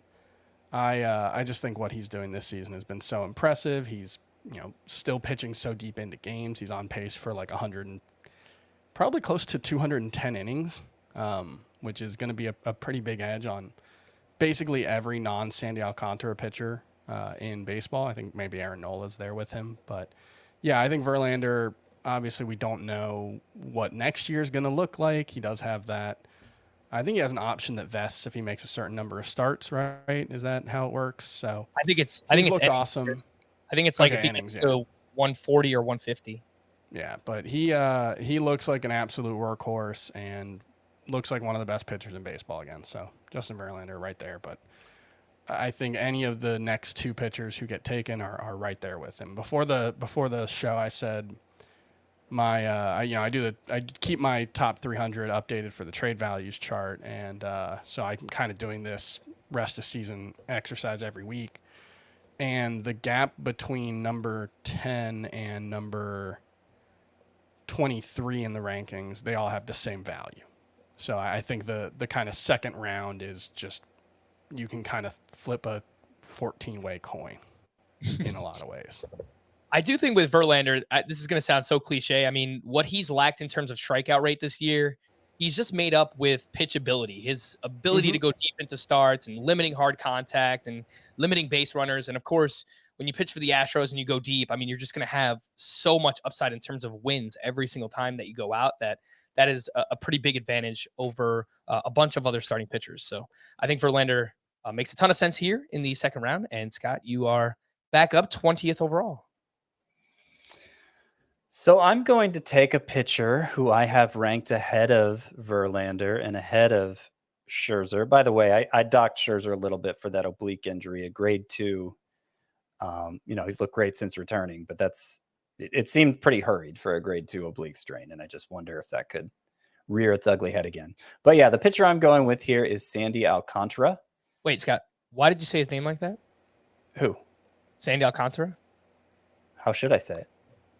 I just think what he's doing this season has been so impressive. He's still pitching so deep into games. He's on pace for like 100, probably close to 210 innings, which is going to be a pretty big edge on basically every non-Sandy Alcantara pitcher in baseball. I think maybe Aaron Nola's there with him, but yeah, I think Verlander. Obviously, we don't know what next year is going to look like. He does have that. I think he has an option that vests if he makes a certain number of starts, right? Is that how it works? So I think it's looked awesome. I think it's like if he gets to 140 or 150. Yeah, but he looks like an absolute workhorse and looks like one of the best pitchers in baseball again. So Justin Verlander right there. But I think any of the next two pitchers who get taken are right there with him. Before the show, I said, I keep my top 300 updated for the trade values chart, and so I'm kind of doing this rest of season exercise every week, and the gap between number 10 and number 23 in the rankings, they all have the same value. So I think the kind of second round is just, you can kind of flip a 14-way coin in a lot of ways. I do think with Verlander, this is going to sound so cliche. I mean, what he's lacked in terms of strikeout rate this year, he's just made up with pitchability. His ability to go deep into starts and limiting hard contact and limiting base runners. And of course, when you pitch for the Astros and you go deep, I mean, you're just going to have so much upside in terms of wins every single time that you go out, that is a pretty big advantage over a bunch of other starting pitchers. So I think Verlander makes a ton of sense here in the second round. And Scott, you are back up 20th overall. So I'm going to take a pitcher who I have ranked ahead of Verlander and ahead of Scherzer. By the way, I docked Scherzer a little bit for that oblique injury, a grade 2. He's looked great since returning, but it seemed pretty hurried for a grade 2 oblique strain, and I just wonder if that could rear its ugly head again. But yeah, the pitcher I'm going with here is Sandy Alcantara. Wait, Scott, why did you say his name like that? Who? Sandy Alcantara? How should I say it?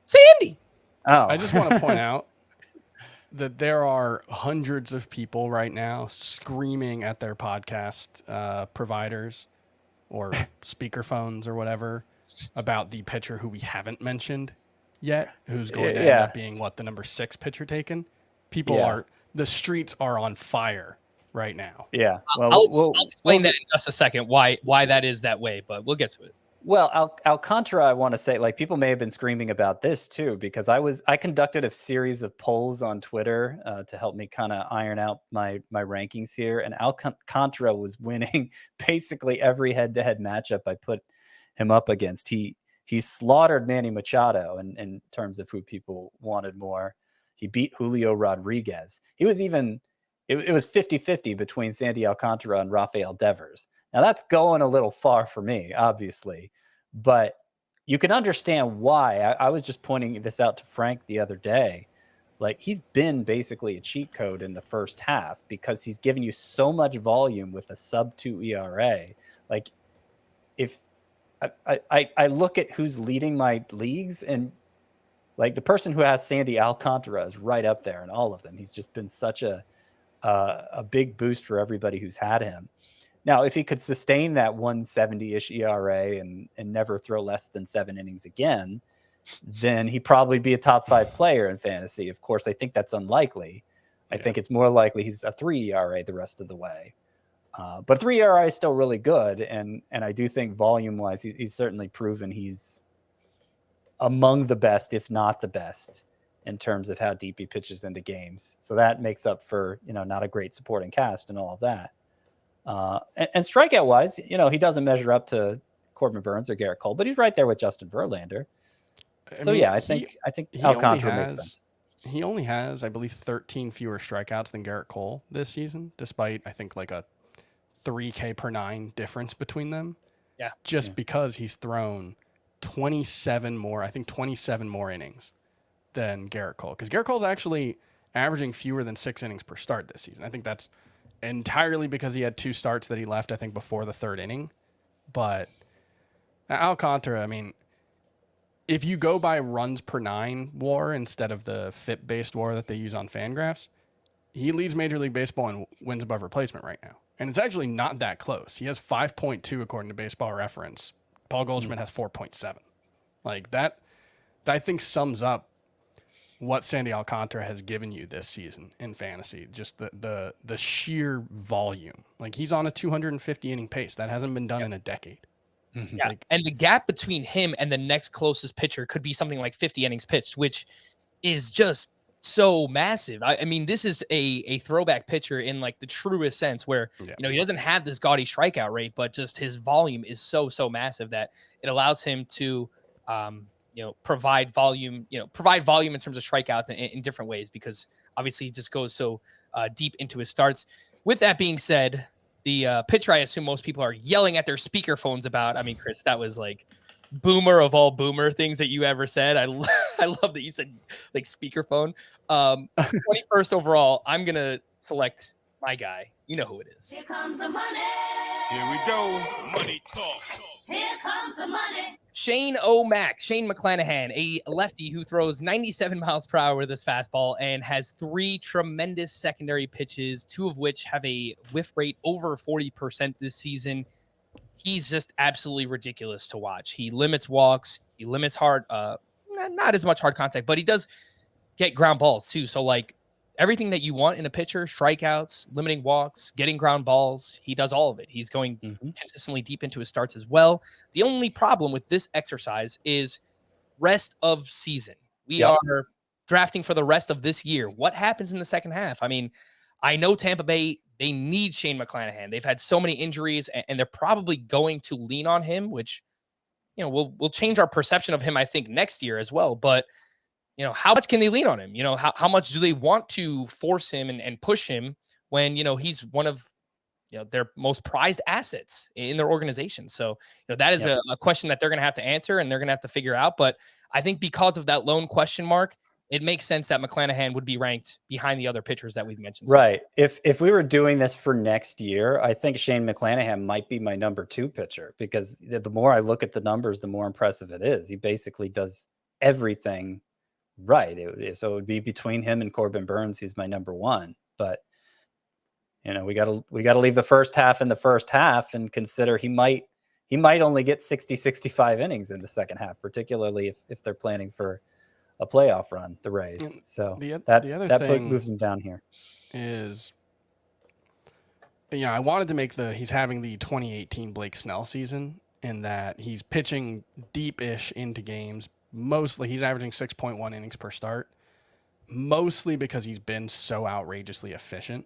Sandy! Oh. I just want to point out that there are hundreds of people right now screaming at their podcast providers or speakerphones or whatever about the pitcher who we haven't mentioned yet, who's going to end up being the number 6 pitcher taken. The streets are on fire right now. Yeah. Well, I'll explain that in just a second, why that is that way, but we'll get to it. Well, Alcantara, I want to say, like, people may have been screaming about this too, because I conducted a series of polls on Twitter to help me kind of iron out my rankings here, and Alcantara was winning basically every head-to-head matchup I put him up against. He slaughtered Manny Machado in terms of who people wanted more. He beat Julio Rodriguez. It was 50-50 between Sandy Alcantara and Rafael Devers. Now, that's going a little far for me, obviously, but you can understand why. I was just pointing this out to Frank the other day. Like, he's been basically a cheat code in the first half because he's giving you so much volume with a sub-2 ERA. Like, if I look at who's leading my leagues, and like the person who has Sandy Alcantara is right up there in all of them. He's just been such a big boost for everybody who's had him. Now, if he could sustain that 170-ish ERA and never throw less than 7 innings again, then he'd probably be a top 5 player in fantasy. Of course, I think that's unlikely. I think it's more likely he's a 3 ERA the rest of the way. But 3 ERA is still really good, and I do think volume-wise, he's certainly proven he's among the best, if not the best, in terms of how deep he pitches into games. So that makes up for, not a great supporting cast and all of that. And strikeout wise, he doesn't measure up to Corbin Burns or Garrett Cole, but he's right there with Justin Verlander. I think Alcantara makes sense. He only has, I believe, 13 fewer strikeouts than Garrett Cole this season, despite I think like a 3K per 9 difference between them. Yeah. Because he's thrown 27 more innings than Garrett Cole. Because Garrett Cole's actually averaging fewer than 6 innings per start this season. I think that's entirely because he had 2 starts that he left, I think, before the 3rd inning. But Alcantara, I mean, if you go by runs per 9 WAR instead of the FIP-based WAR that they use on Fangraphs, he leads Major League Baseball in wins above replacement right now. And it's actually not that close. He has 5.2 according to Baseball Reference. Paul Goldschmidt has 4.7. Like, that I think sums up what Sandy Alcantara has given you this season in fantasy. Just the sheer volume. Like, he's on a 250 inning pace. That hasn't been done in a decade. Mm-hmm. Yeah. And the gap between him and the next closest pitcher could be something like 50 innings pitched, which is just so massive. I mean, this is a throwback pitcher in like the truest sense, where he doesn't have this gaudy strikeout rate, but just his volume is so massive that it allows him to provide volume in terms of strikeouts in different ways, because obviously he just goes so deep into his starts. With that being said, the pitcher I assume most people are yelling at their speaker phones about. I mean, Chris, that was like boomer of all boomer things that you ever said. I love that you said like speakerphone. 21st overall, I'm gonna select my guy. You know who it is. Here comes the money. Here we go. Money talk. Here comes the money. Shane McClanahan, a lefty who throws 97 miles per hour with his fastball and has 3 tremendous secondary pitches, 2 of which have a whiff rate over 40% this season. He's just absolutely ridiculous to watch. He limits walks. He limits not as much hard contact, but he does get ground balls too. So like everything that you want in a pitcher, strikeouts, limiting walks, getting ground balls, he does all of it. He's going consistently deep into his starts as well. The only problem with this exercise is rest of season. We are drafting for the rest of this year. What happens in the second half? I mean, I know Tampa Bay, they need Shane McClanahan. They've had so many injuries, and they're probably going to lean on him, which, will change our perception of him, I think, next year as well. But, how much can they lean on him? How much do they want to force him and push him when, he's one of their most prized assets in their organization. So, that is a question that they're going to have to answer and they're going to have to figure out. But I think because of that lone question mark, it makes sense that McClanahan would be ranked behind the other pitchers that we've mentioned. Right. If we were doing this for next year, I think Shane McClanahan might be my number 2 pitcher, because the more I look at the numbers, the more impressive it is. He basically does everything right. So it would be between him and Corbin Burns, who's my number 1. But we got to leave the first half in the first half and consider he might only get 60-65 innings in the second half, particularly if they're planning for a playoff run, the Rays. So the other that thing moves him down here. Is, I wanted to make he's having the 2018 Blake Snell season, in that he's pitching deep-ish into games. Mostly he's averaging 6.1 innings per start, mostly because he's been so outrageously efficient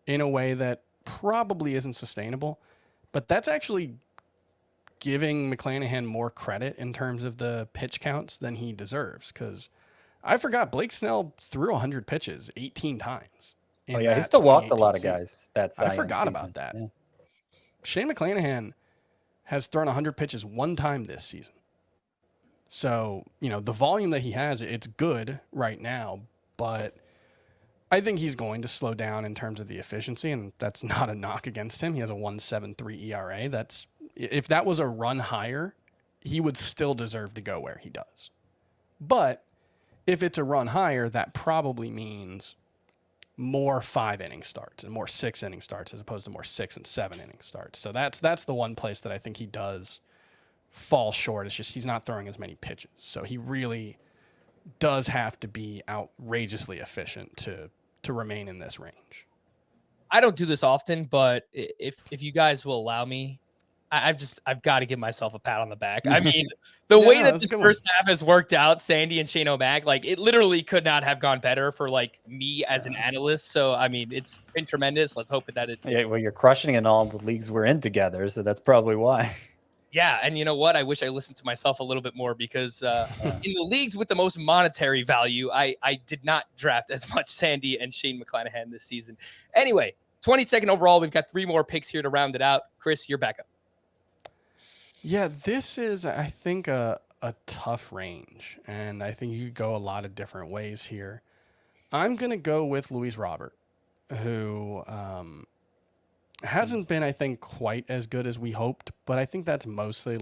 in a way that probably isn't sustainable. But that's actually giving McClanahan more credit in terms of the pitch counts than he deserves, because I forgot Blake Snell threw 100 pitches 18 times. Oh yeah, he still walked a lot of guys. I forgot about that. Yeah. Shane McClanahan has thrown 100 pitches one time this season. So, the volume that he has, it's good right now, but I think he's going to slow down in terms of the efficiency, and that's not a knock against him. He has a 1.73 ERA. If that was a run higher, he would still deserve to go where he does. But if it's a run higher, that probably means more 5-inning starts and more 6-inning starts, as opposed to more 6 and 7-inning starts. So that's the one place that I think he does fall short. It's just he's not throwing as many pitches. So he really does have to be outrageously efficient to remain in this range. I don't do this often, but if you guys will allow me, I've got to give myself a pat on the back. I mean, the way that this first half has worked out, Sandy and Shane O'Mac, it literally could not have gone better for me as an analyst. So, I mean, it's been tremendous. Let's hope that it. Yeah, well, you're crushing in all the leagues we're in together, so that's probably why. Yeah, and you know what? I wish I listened to myself a little bit more, because in the leagues with the most monetary value, I did not draft as much Sandy and Shane McClanahan this season. Anyway, 22nd overall. We've got 3 more picks here to round it out. Chris, you're back up. Yeah, this is, I think, a tough range, and I think you could go a lot of different ways here. I'm going to go with Luis Robert, who hasn't been, I think, quite as good as we hoped, but I think that's mostly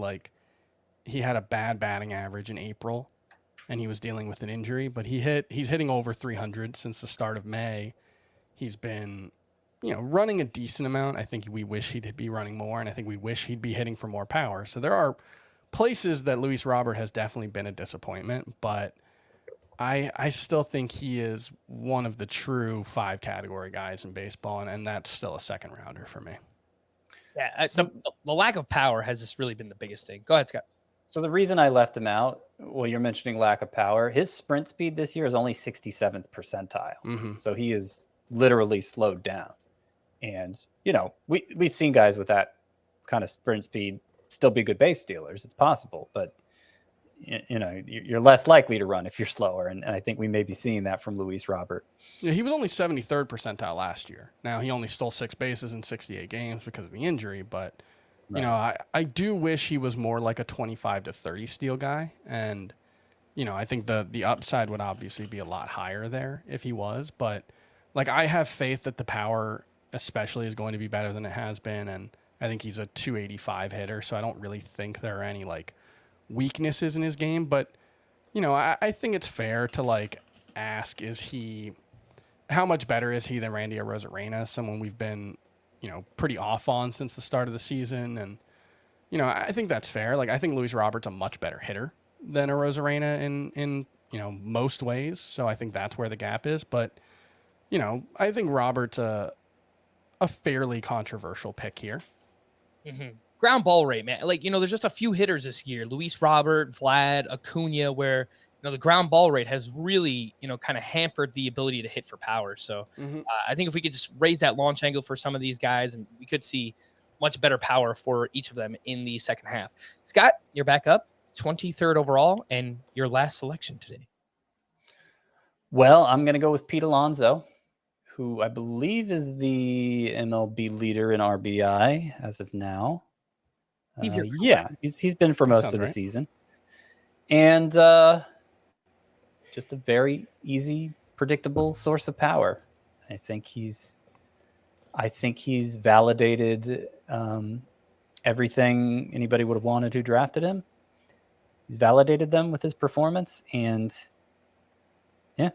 he had a bad batting average in April, and he was dealing with an injury, but he's hitting over 300 since the start of May. He's been running a decent amount. I think we wish he'd be running more, and I think we wish he'd be hitting for more power. So there are places that Luis Robert has definitely been a disappointment, but I still think he is one of the true 5 category guys in baseball, and that's still a second rounder for me. Yeah, the lack of power has just really been the biggest thing. Go ahead, Scott. So the reason I left him out, well, you're mentioning lack of power. His sprint speed this year is only 67th percentile. Mm-hmm. So he is literally slowed down. And, we've seen guys with that kind of sprint speed still be good base stealers. It's possible, but, you're less likely to run if you're slower. And I think we may be seeing that from Luis Robert. Yeah, he was only 73rd percentile last year. Now, he only stole 6 bases in 68 games because of the injury, but, I do wish he was more like a 25 to 30 steal guy. And, I think the upside would obviously be a lot higher there if he was, but I have faith that the power especially is going to be better than it has been, and I think he's a 285 hitter, so I don't really think there are any weaknesses in his game. But I think it's fair to ask, how much better is he than Randy Arozarena, someone we've been pretty off on since the start of the season? And I think that's fair. I think Luis Robert's a much better hitter than Arozarena in most ways, so I think that's where the gap is. But I think Robert's a fairly controversial pick here. Mm-hmm. Ground ball rate, man. There's just a few hitters this year, Luis Robert, Vlad, Acuna, where, the ground ball rate has really, kind of hampered the ability to hit for power. So I think if we could just raise that launch angle for some of these guys, and we could see much better power for each of them in the second half. Scott, you're back up, 23rd overall, and your last selection today. Well, I'm going to go with Pete Alonso, who I believe is the MLB leader in RBI as of now. Yeah, he's been for most of the season. And just a very easy, predictable source of power. I think he's validated everything anybody would have wanted who drafted him. He's validated them with his performance, and yeah,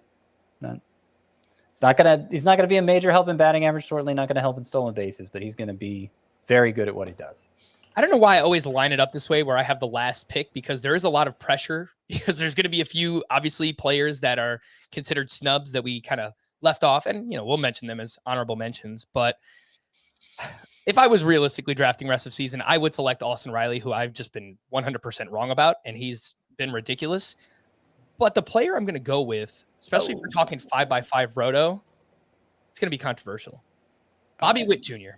he's not gonna be a major help in batting average. Certainly not gonna help in stolen bases, but he's gonna be very good at what he does. I don't know why I always line it up this way where I have the last pick, because there is a lot of pressure because there's going to be a few, obviously, players that are considered snubs that we kind of left off. And, we'll mention them as honorable mentions. But if I was realistically drafting rest of season, I would select Austin Riley, who I've just been 100% wrong about. And he's been ridiculous. But the player I'm going to go with, especially if we're talking 5x5 roto, it's going to be controversial. Bobby Witt Jr.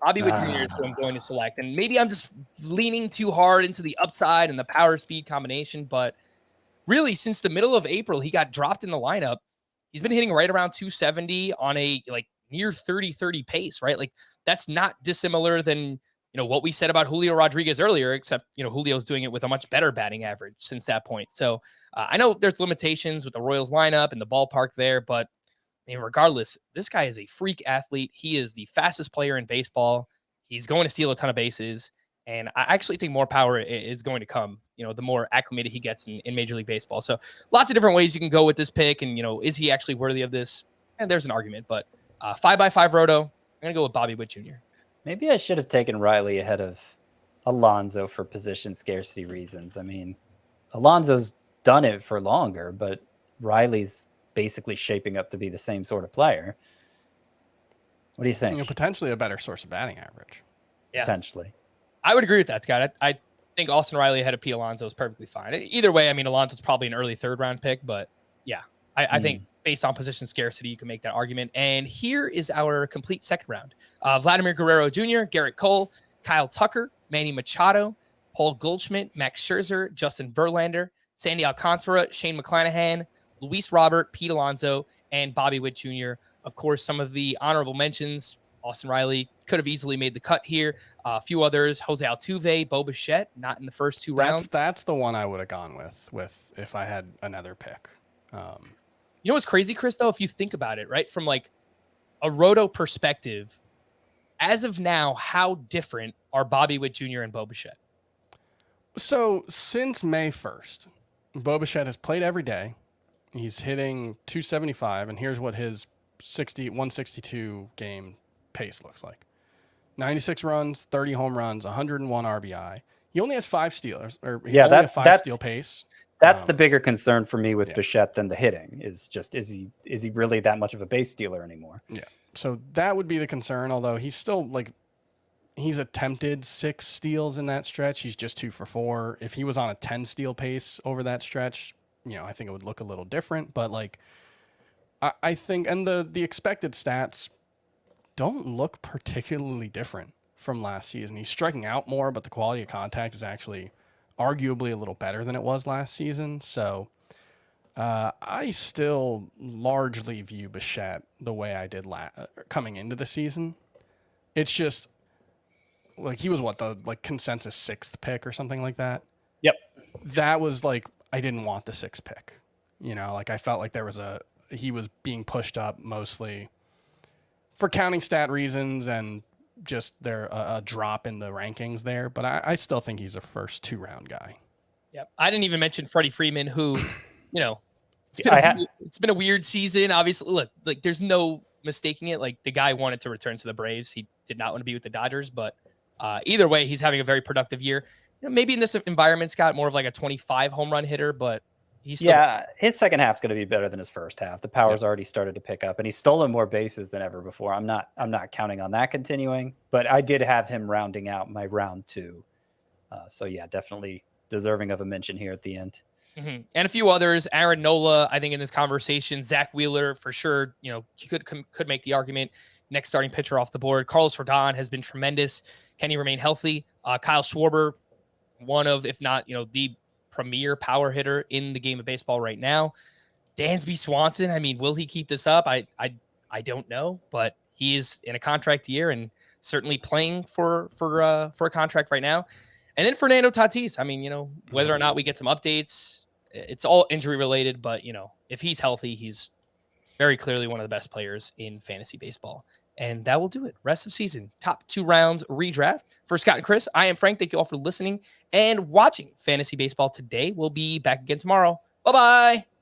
Bobby Witt Jr. is who I'm going to select. And maybe I'm just leaning too hard into the upside and the power speed combination. But really, since the middle of April, he got dropped in the lineup. He's been hitting right around 270 on a near 30-30 pace, right? That's not dissimilar than, what we said about Julio Rodriguez earlier, except, Julio's doing it with a much better batting average since that point. So I know there's limitations with the Royals lineup and the ballpark there, but regardless, this guy is a freak athlete. He is the fastest player in baseball. He's going to steal a ton of bases. And I actually think more power is going to come, the more acclimated he gets in Major League Baseball. So lots of different ways you can go with this pick. And, is he actually worthy of this? And there's an argument. But 5x5 roto, I'm going to go with Bobby Witt Jr. Maybe I should have taken Riley ahead of Alonso for position scarcity reasons. I mean, Alonso's done it for longer, but Riley's basically shaping up to be the same sort of player. What do you think? Potentially a better source of batting average. Yeah. Potentially. I would agree with that, Scott. I think Austin Riley ahead of Pete Alonso is perfectly fine. Either way, Alonso's probably an early third-round pick, but yeah, I think based on position scarcity, you can make that argument. And here is our complete second round. Vladimir Guerrero Jr., Garrett Cole, Kyle Tucker, Manny Machado, Paul Goldschmidt, Max Scherzer, Justin Verlander, Sandy Alcantara, Shane McClanahan, Luis Robert, Pete Alonso, and Bobby Witt Jr. Of course, some of the honorable mentions, Austin Riley could have easily made the cut here. A few others, Jose Altuve, Bo Bichette, not in the first two rounds. That's the one I would have gone with if I had another pick. You know what's crazy, Chris, though? If you think about it, right, from a roto perspective, as of now, how different are Bobby Witt Jr. and Bo Bichette? So since May 1st, Bo Bichette has played every day. He's hitting 275, and here's what his 162 game pace looks like. 96 runs, 30 home runs, 101 RBI. He only has 5 steals, or he only has 5 steal pace. That's the bigger concern for me with Bichette than the hitting. Is he really that much of a base stealer anymore? Yeah. So that would be the concern. Although he's still he's attempted 6 steals in that stretch. He's just 2 for 4. If he was on a 10 steal pace over that stretch, I think it would look a little different. But I think, and the expected stats don't look particularly different from last season. He's striking out more, but the quality of contact is actually arguably a little better than it was last season. So I still largely view Bichette the way I did coming into the season. It's just he was the consensus 6th pick or something like that. Yep. That was I didn't want the 6th pick. I felt like he was being pushed up mostly for counting stat reasons and just a drop in the rankings there. But I still think he's a first 2-round guy. Yep. I didn't even mention Freddie Freeman, who, it's been a weird season. Obviously, look, there's no mistaking it. The guy wanted to return to the Braves. He did not want to be with the Dodgers, but either way, he's having a very productive year. Maybe in this environment, Scott, more of a 25 home run hitter, but he's his second half's going to be better than his first half. The power's already started to pick up, and he's stolen more bases than ever before. I'm not counting on that continuing, but I did have him rounding out my round 2. So yeah, definitely deserving of a mention here at the end. Mm-hmm. And a few others, Aaron Nola, I think in this conversation, Zach Wheeler for sure. You could make the argument next starting pitcher off the board. Carlos Rodon has been tremendous. Can he remain healthy? Kyle Schwarber, one of, if not, the premier power hitter in the game of baseball right now. Dansby Swanson, will he keep this up? I I don't know, but he's in a contract year and certainly playing for a contract right now. And then Fernando Tatis, I mean, you know, whether or not we get some updates, it's all injury related, but you know, if he's healthy, he's very clearly one of the best players in fantasy baseball. And that will do it. Rest of season, top 2 rounds redraft. For Scott and Chris, I am Frank. Thank you all for listening and watching Fantasy Baseball today. We'll be back again tomorrow. Bye-bye.